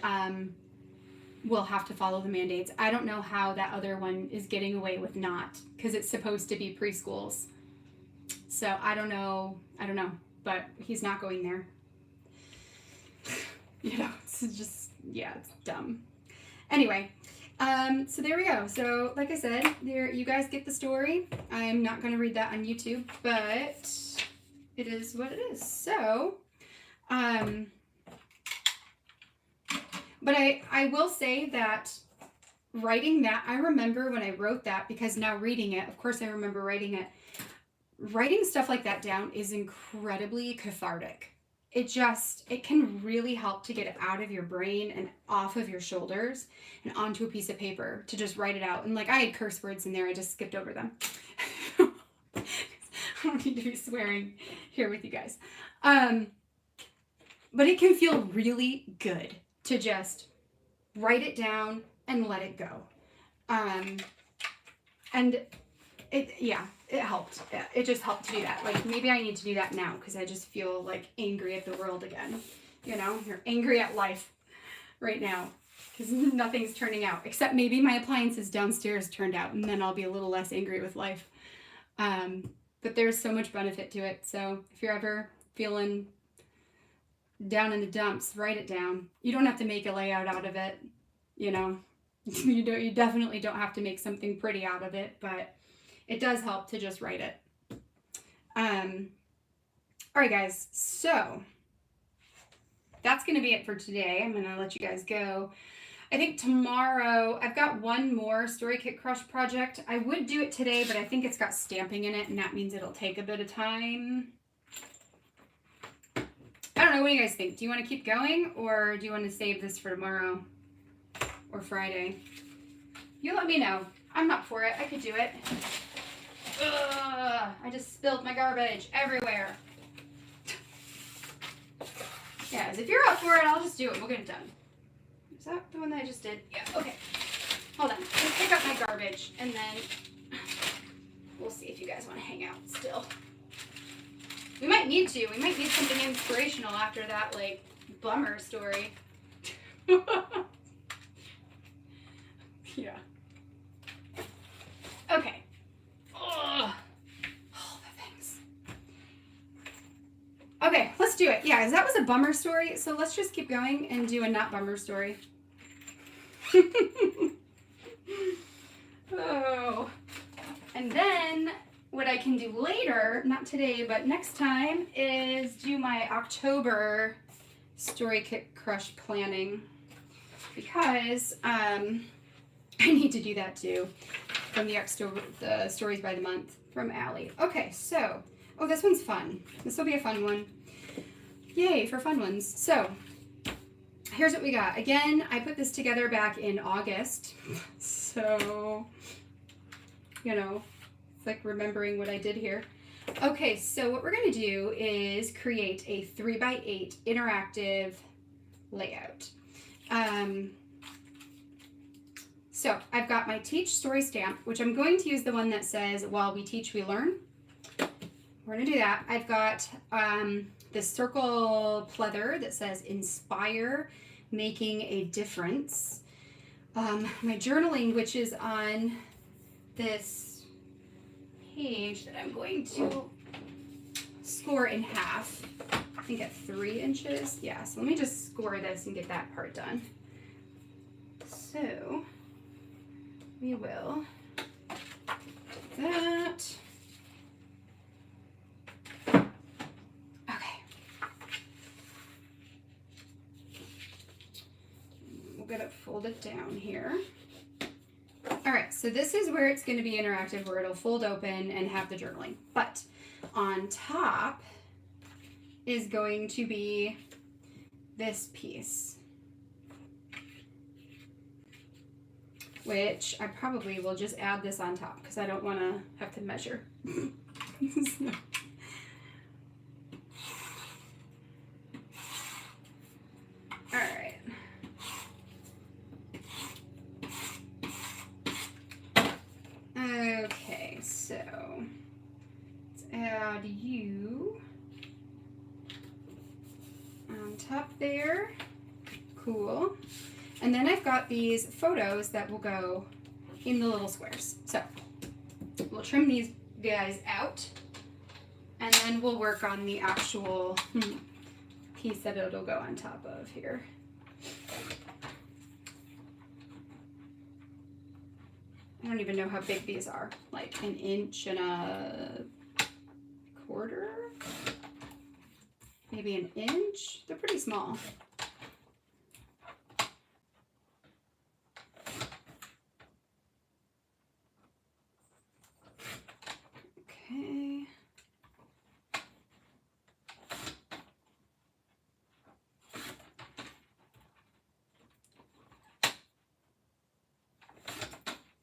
will have to follow the mandates. I don't know how that other one is getting away with not, because it's supposed to be preschools. So I don't know, but he's not going there. You know, it's just, yeah, it's dumb. Anyway, so there we go. So like I said, there, you guys get the story. I'm not going to read that on YouTube, but it is what it is. So, but I will say that writing that, I remember when I wrote that, because now reading it, of course I remember writing it. Writing stuff like that down is incredibly cathartic. It can really help to get it out of your brain and off of your shoulders and onto a piece of paper to just write it out. And like, I had curse words in there, I just skipped over them. I don't need to be swearing here with you guys. But it can feel really good to just write it down and let it go. And it helped. It just helped to do that. Like, maybe I need to do that now, because I just feel like angry at the world again. You know, you're angry at life right now because nothing's turning out, except maybe my appliances downstairs turned out, and then I'll be a little less angry with life. But there's so much benefit to it. So if you're ever feeling down in the dumps, write it down. You don't have to make a layout out of it. You know, you definitely don't have to make something pretty out of it, but it does help to just write it. All right, guys, so that's going to be it for today. I'm going to let you guys go. I think tomorrow, I've got one more Story Kit Crush project. I would do it today, but I think it's got stamping in it, and that means it'll take a bit of time. I don't know, what do you guys think? Do you want to keep going, or do you want to save this for tomorrow or Friday? You let me know. I'm up for it. I could do it. Ugh, I just spilled my garbage everywhere. Yes, if you're up for it, I'll just do it. We'll get it done. Is that the one that I just did? Yeah, okay. Hold on. Let's pick up my garbage, and then we'll see if you guys want to hang out still. We might need to. We might need something inspirational after that, like, bummer story. Yeah. Okay. Ugh. All the things. Okay, let's do it. Yeah, that was a bummer story, so let's just keep going and do a not bummer story. Oh. And then what I can do later, not today, but next time, is do my October Story Kit Crush planning, because I need to do that too, from the Stories by the Month from Allie. Okay, so, oh, this one's fun. This will be a fun one. Yay for fun ones. So, here's what we got. Again, I put this together back in August, so, you know, it's like remembering what I did here. Okay, so what we're going to do is create a 3x8 interactive layout. So I've got my Teach Story stamp, which I'm going to use the one that says, while we teach, we learn. We're going to do that. I've got this circle pleather that says, inspire, making a difference. My journaling, which is on this page that I'm going to score in half. I think at 3 inches. Yeah, so let me just score this and get that part done. So we will do that. Okay. We'll get it folded down here. All right, so this is where it's going to be interactive, where it'll fold open and have the journaling. But on top is going to be this piece, which I probably will just add this on top because I don't want to have to measure. So. so let's add you on top there. Cool. And then I've got these photos that will go in the little squares. So we'll trim these guys out, and then we'll work on the actual piece that it'll go on top of here. I don't even know how big these are, like an inch and a quarter, maybe an inch. They're pretty small. Okay.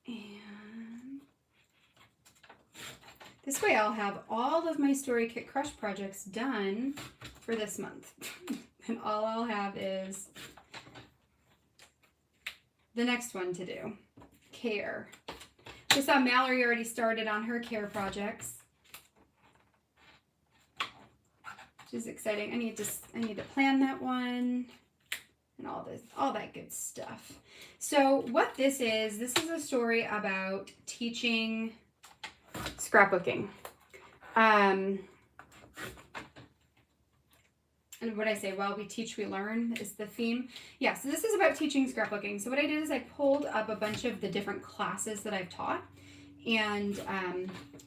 And this way I'll have all of my Story Kit Crush projects done for this month. And all I'll have is the next one to do, care. I saw Mallory already started on her care projects, which is exciting. I need to plan that one and all that good stuff. So what this is a story about teaching scrapbooking. And what I say, while we teach, we learn is the theme. Yeah, so this is about teaching scrapbooking. So what I did is I pulled up a bunch of the different classes that I've taught and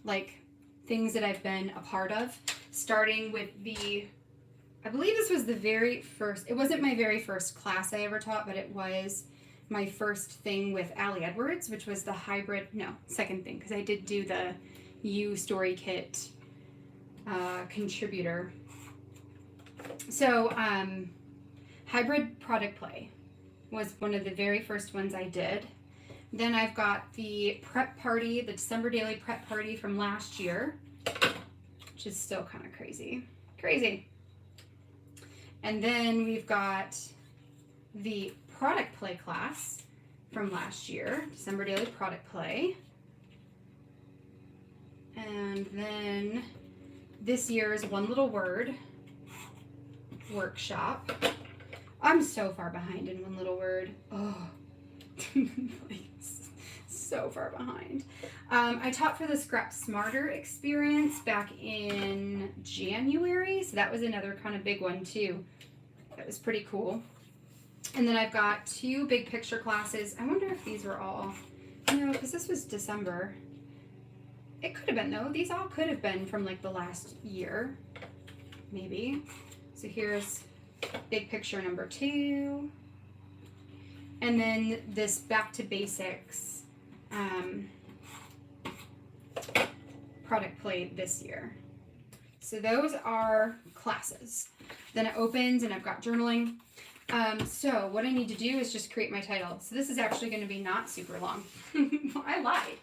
like things that I've been a part of, starting with I believe this was the very first, it wasn't my very first class I ever taught, but it was my first thing with Allie Edwards, which was the second thing, because I did do the U Story Kit contributor. So hybrid product play was one of the very first ones I did. Then I've got the prep party, the December daily prep party from last year, which is still kind of crazy. And then we've got the product play class from last year, December daily product play. And then this year's One Little Word workshop. I'm so far behind in One Little Word. Oh, so far behind. I taught for the Scrap Smarter experience back in January, so that was another kind of big one too. That was pretty cool. And then I've got 2 big picture classes. I wonder if these were all, because this was December. It could have been though. These all could have been from like the last year, maybe. So here's big picture number 2. And then this back to basics product play this year. So those are classes. Then it opens and I've got journaling. So what I need to do is just create my title. So this is actually going to be not super long. I lied.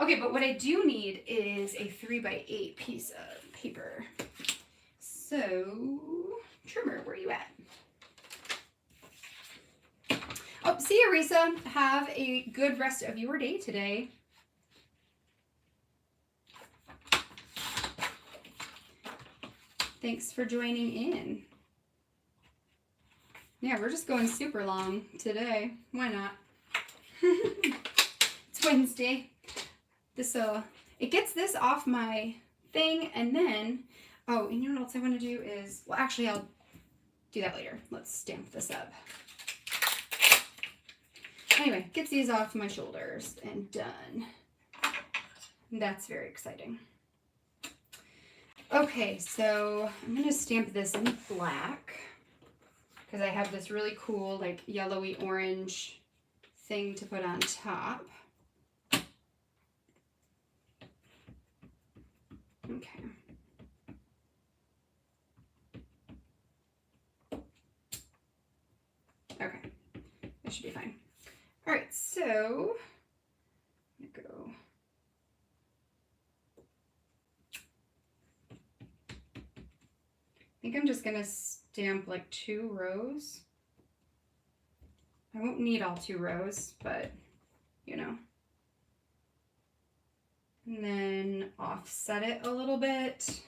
Okay, but what I do need is a 3x8 piece of paper. So, trimmer, where are you at? Oh, see you, Risa. Have a good rest of your day today. Thanks for joining in. Yeah, we're just going super long today. Why not? It's Wednesday. It gets this off my thing, and then, oh, and you know what else I want to do is, well, actually, I'll do that later. Let's stamp this up. Anyway, gets these off my shoulders and done. That's very exciting. Okay, so I'm going to stamp this in black because I have this really cool, like, yellowy orange thing to put on top. Okay. Okay, that should be fine. All right, so I'm gonna go. I think I'm just gonna stamp like 2 rows. I won't need all 2 rows, but you know. And then offset it a little bit.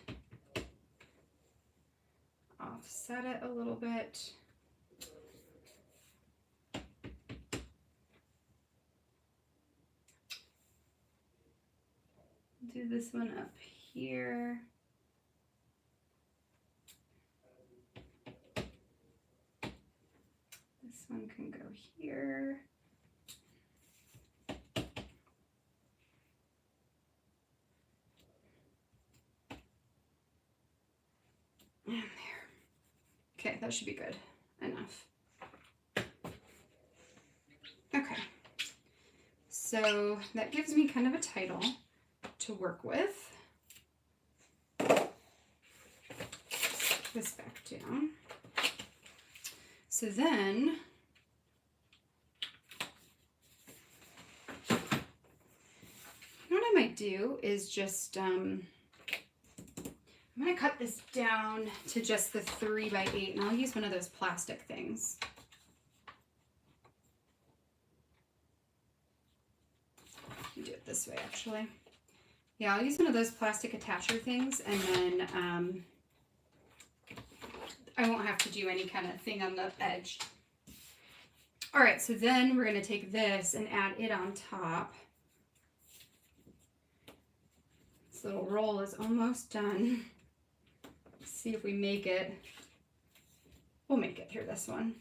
Offset it a little bit. Do this one up here. This one can go here. And there. Okay, that should be good enough. Okay, so that gives me kind of a title to work with. Put this back down. So then, what I might do is just, I'm going to cut this down to just the 3x8, and I'll use one of those plastic things. You do it this way, actually. Yeah, I'll use one of those plastic attacher things, and then I won't have to do any kind of thing on the edge. All right, so then we're going to take this and add it on top. This little roll is almost done. Let's see if we make it. We'll make it here, this one.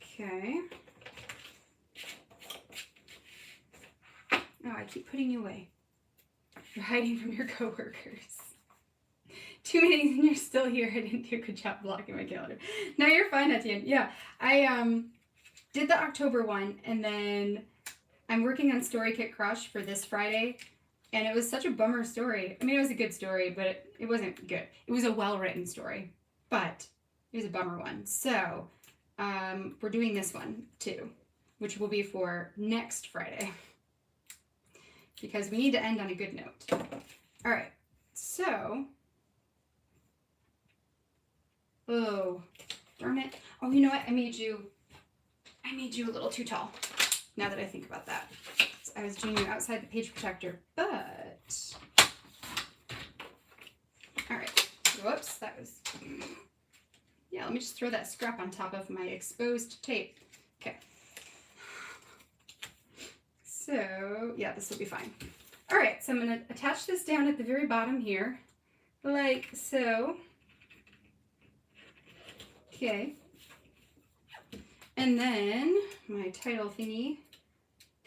Okay. Oh, I keep putting you away. You're hiding from your coworkers. 2 meetings and you're still here. I didn't do a good job blocking my calendar. No, you're fine, Etienne. Yeah, I did the October one, and then I'm working on Story Kit Crush for this Friday, and it was such a bummer story. I mean, it was a good story, but it wasn't good. It was a well-written story, but it was a bummer one. So we're doing this one too, which will be for next Friday, because we need to end on a good note. All right, so, oh, darn it. Oh, you know what? I made you a little too tall, now that I think about that. So I was doing you outside the page protector, but, all right, whoops, that was, yeah, let me just throw that scrap on top of my exposed tape. Okay. So, yeah, this will be fine. All right, so I'm going to attach this down at the very bottom here, like so. Okay. And then my title thingy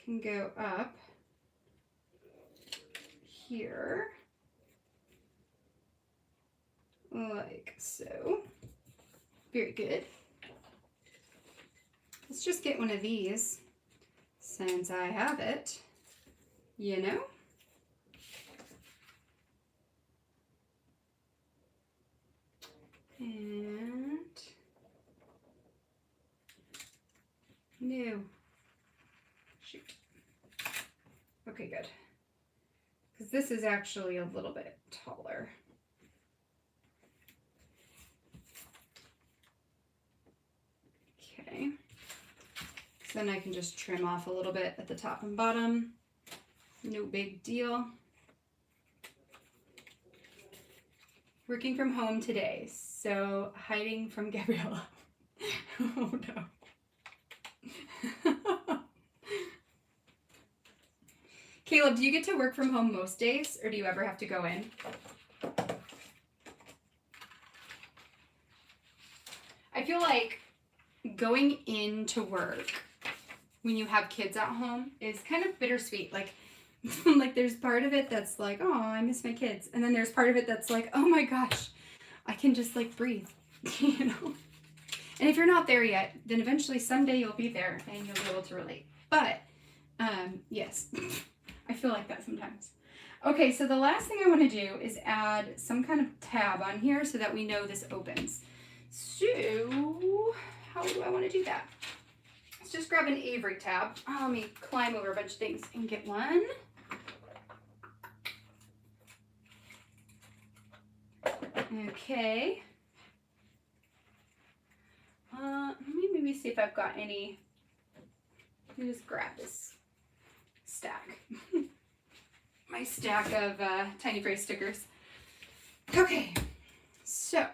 can go up here, like so. Very good. Let's just get one of these, since I have it, you know. And no, shoot. Okay, good. Because this is actually a little bit taller. Okay. So then I can just trim off a little bit at the top and bottom. No big deal. Working from home today, so hiding from Gabriella. Oh no. Caleb, do you get to work from home most days, or do you ever have to go in? I feel like going into work when you have kids at home is kind of bittersweet. Like, like there's part of it that's like, oh, I miss my kids. And then there's part of it that's like, oh my gosh, I can just like breathe, you know? And if you're not there yet, then eventually someday you'll be there and you'll be able to relate. But, yes, I feel like that sometimes. Okay, so the last thing I want to do is add some kind of tab on here so that we know this opens. So, how do I want to do that? Let's just grab an Avery tab. Oh, let me climb over a bunch of things and get one. Okay. Let me maybe see if I've got any. Let me just grab this stack. My stack of Tiny Phrase stickers. Okay, so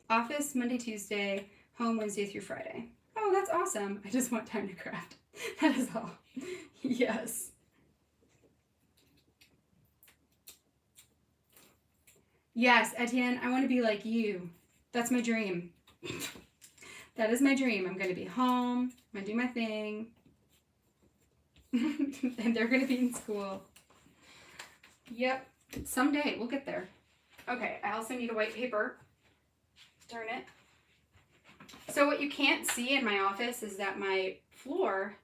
office Monday, Tuesday, home Wednesday through Friday. Oh, that's awesome. I just want time to craft. That is all. Yes. Yes, Etienne, I want to be like you. That's my dream. That is my dream. I'm going to be home. I'm going to do my thing. And they're going to be in school. Yep. Someday we'll get there. Okay, I also need a white paper. Darn it. So what you can't see in my office is that my floor,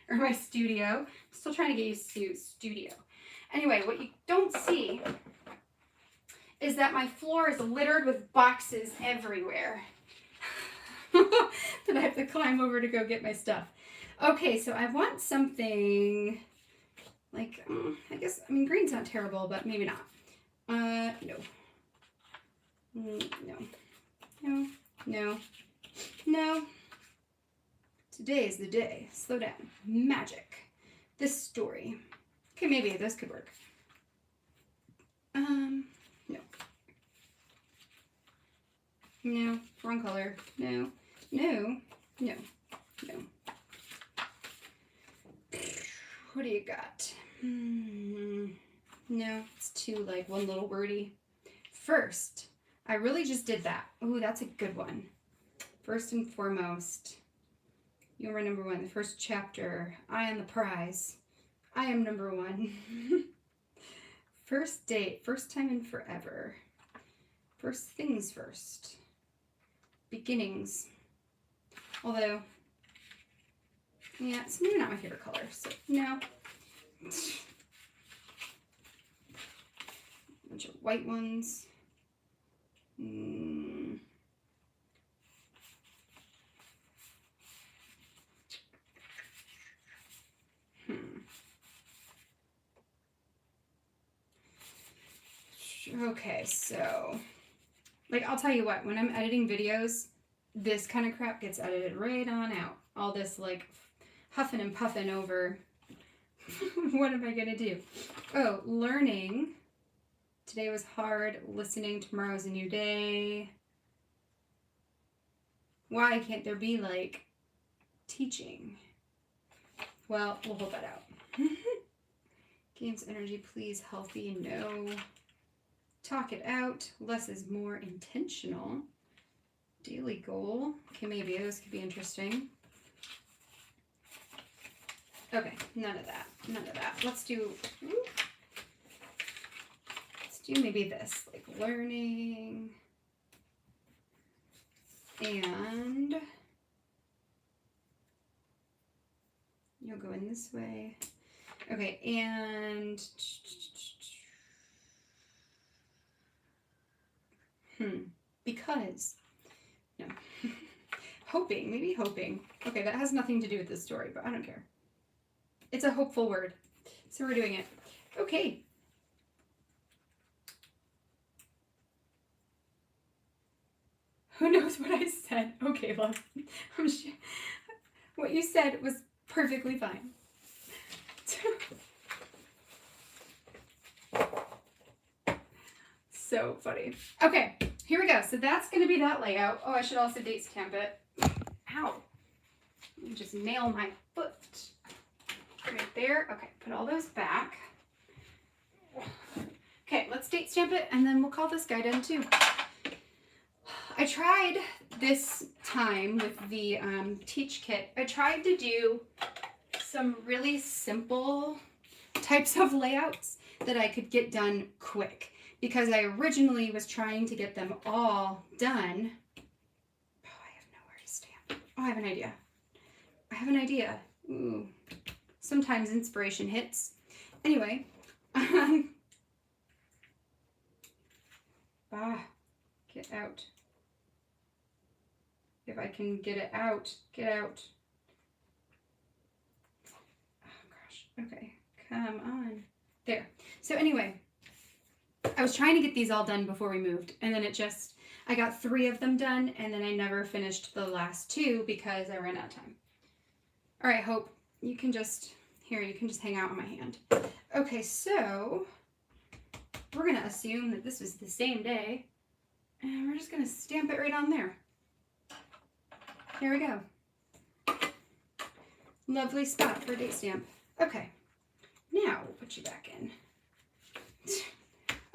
or my studio, I'm still trying to get used to studio. Anyway, what you don't see is that my floor is littered with boxes everywhere. That I have to climb over to go get my stuff. Okay, so I want something like, I guess, I mean, green's not terrible, but maybe not. No. No. Today is the day. Slow down. Magic. This story. Okay, maybe this could work. No, wrong color. No. What do you got? No, it's too like one little wordy. First, I really just did that. Oh, that's a good one. First and foremost, you were number one. The first chapter, I am the prize. I am number one. First date, first time in forever. First things first. Beginnings. Although, yeah, it's maybe not my favorite color, so no. Bunch of white ones. Okay, so, like, I'll tell you what, when I'm editing videos, this kind of crap gets edited right on out. All this, like, huffing and puffing over. What am I going to do? Oh, learning. Today was hard. Listening. Tomorrow's a new day. Why can't there be, like, teaching? Well, we'll hold that out. Games, energy, please, healthy, no. Talk it out. Less is more intentional. Daily goal. Okay, maybe those could be interesting. Okay, none of that. Let's do maybe this, like learning and you'll go in this way. Okay, and because, no, maybe hoping. Okay, that has nothing to do with this story, but I don't care. It's a hopeful word, so we're doing it. Okay. Who knows what I said? Okay, love. I'm sure what you said was perfectly fine. So funny. Okay, here we go. So that's going to be that layout. Oh, I should also date stamp it. Ow. Let me just nail my foot. Right there. Okay, put all those back. Okay, let's date stamp it, and then we'll call this guy done too. I tried this time with the Teach Kit. I tried to do some really simple types of layouts that I could get done quick, because I originally was trying to get them all done. Oh, I have nowhere to stamp. Oh, I have an idea. Ooh. Sometimes inspiration hits. Anyway. Get out. If I can get it out. Get out. Oh, gosh. Okay. Come on. There. So anyway, I was trying to get these all done before we moved, and then I got 3 of them done, and then I never finished the last 2 because I ran out of time. All right, Hope. you can just, here, you can just hang out on my hand. Okay, so we're going to assume that this was the same day, and we're just going to stamp it right on there. Here we go. Lovely spot for a date stamp. Okay, now we'll put you back in.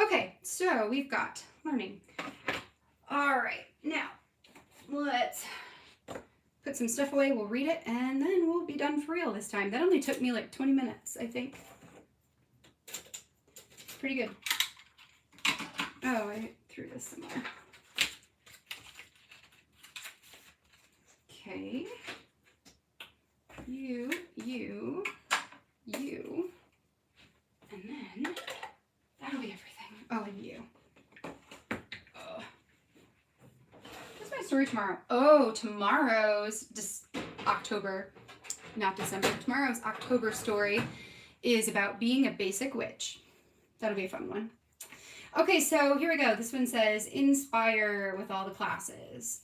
Okay, so we've got learning. All right, now let's put some stuff away. We'll read it, and then we'll be done for real this time. That only took me like 20 minutes, I think. Pretty good. Oh, I threw this somewhere. Okay. You, and then that'll be everything. Oh, and you. What's my story tomorrow? Oh, tomorrow's October, not December. Tomorrow's October story is about being a basic witch. That'll be a fun one. Okay, so here we go. This one says, inspire with all the classes.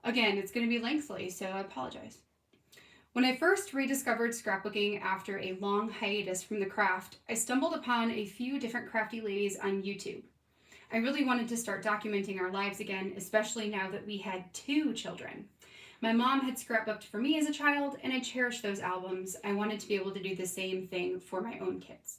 Again, it's going to be lengthy, so I apologize. When I first rediscovered scrapbooking after a long hiatus from the craft, I stumbled upon a few different crafty ladies on YouTube. I really wanted to start documenting our lives again, especially now that we had 2 children. My mom had scrapbooked for me as a child, and I cherished those albums. I wanted to be able to do the same thing for my own kids.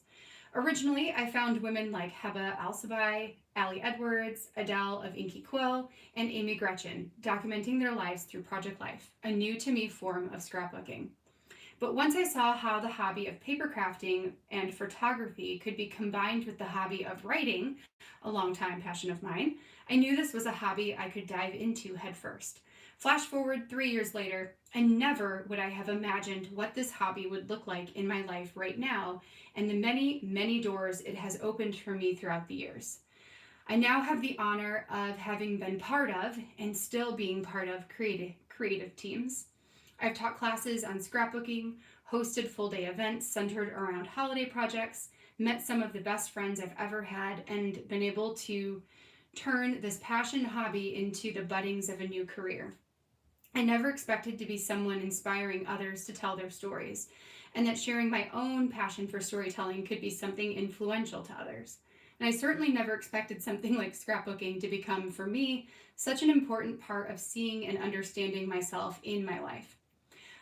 Originally, I found women like Heba Alsabai, Allie Edwards, Adele of Inky Quill, and Amy Gretchen, documenting their lives through Project Life, a new-to-me form of scrapbooking. But once I saw how the hobby of paper crafting and photography could be combined with the hobby of writing, a long-time passion of mine, I knew this was a hobby I could dive into headfirst. Flash forward 3 years later, and never would I have imagined what this hobby would look like in my life right now, and the many, many doors it has opened for me throughout the years. I now have the honor of having been part of, and still being part of, creative teams. I've taught classes on scrapbooking, hosted full-day events centered around holiday projects, met some of the best friends I've ever had, and been able to turn this passion hobby into the buddings of a new career. I never expected to be someone inspiring others to tell their stories, and that sharing my own passion for storytelling could be something influential to others. And I certainly never expected something like scrapbooking to become, for me, such an important part of seeing and understanding myself in my life.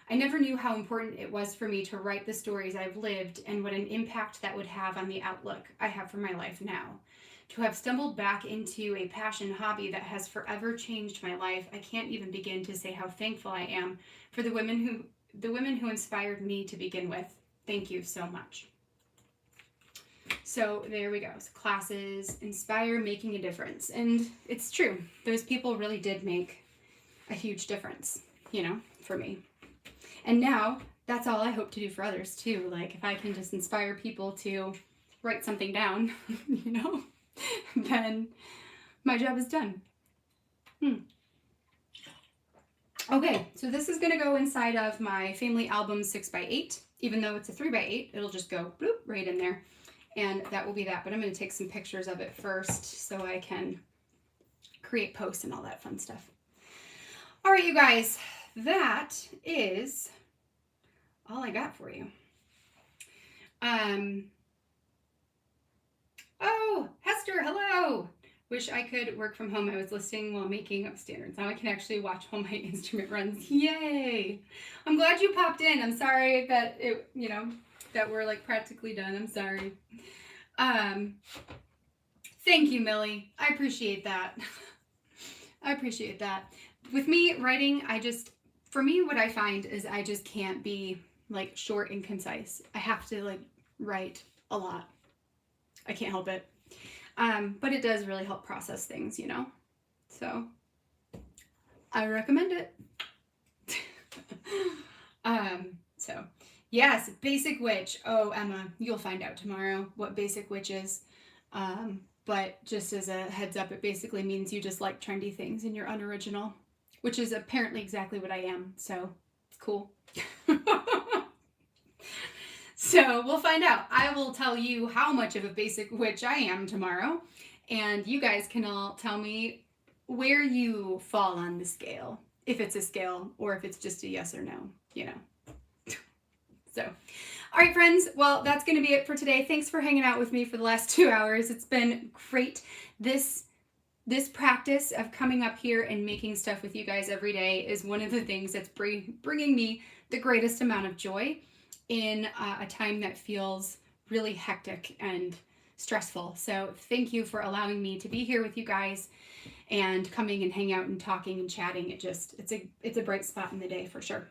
I never knew how important it was for me to write the stories I've lived and what an impact that would have on the outlook I have for my life now. To have stumbled back into a passion hobby that has forever changed my life, I can't even begin to say how thankful I am for the women who inspired me to begin with. Thank you so much. So there we go. So classes inspire making a difference. And it's true. Those people really did make a huge difference, for me. And now that's all I hope to do for others too. Like if I can just inspire people to write something down, then my job is done. Okay, so this is going to go inside of my family album 6x8. Even though it's a 3x8, it'll just go bloop right in there. And that will be that. But I'm going to take some pictures of it first so I can create posts and all that fun stuff. All right, you guys, that is all I got for you. Oh, Hester, hello. Wish I could work from home. I was listening while making up standards. Now I can actually watch all my instrument runs. Yay. I'm glad you popped in. I'm sorry that that we're like practically done. I'm sorry. Thank you, Millie. I appreciate that. I appreciate that. With me writing, for me, what I find is I just can't be like short and concise. I have to like write a lot. I can't help it. But it does really help process things, So I recommend it. So yes, Basic Witch. Oh, Emma, you'll find out tomorrow what Basic Witch is. But just as a heads up, it basically means you just like trendy things and you're unoriginal, which is apparently exactly what I am. So it's cool. So we'll find out. I will tell you how much of a basic witch I am tomorrow. And you guys can all tell me where you fall on the scale. If it's a scale or if it's just a yes or no, So, all right, friends. Well, that's going to be it for today. Thanks for hanging out with me for the last 2 hours. It's been great. This practice of coming up here and making stuff with you guys every day is one of the things that's bringing me the greatest amount of joy in a time that feels really hectic and stressful. So thank you for allowing me to be here with you guys and coming and hang out and talking and chatting. It's a bright spot in the day for sure.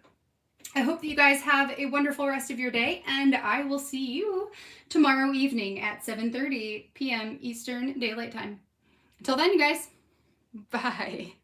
I hope that you guys have a wonderful rest of your day, and I will see you tomorrow evening at 7:30 p.m. Eastern Daylight Time. Until then, you guys, bye.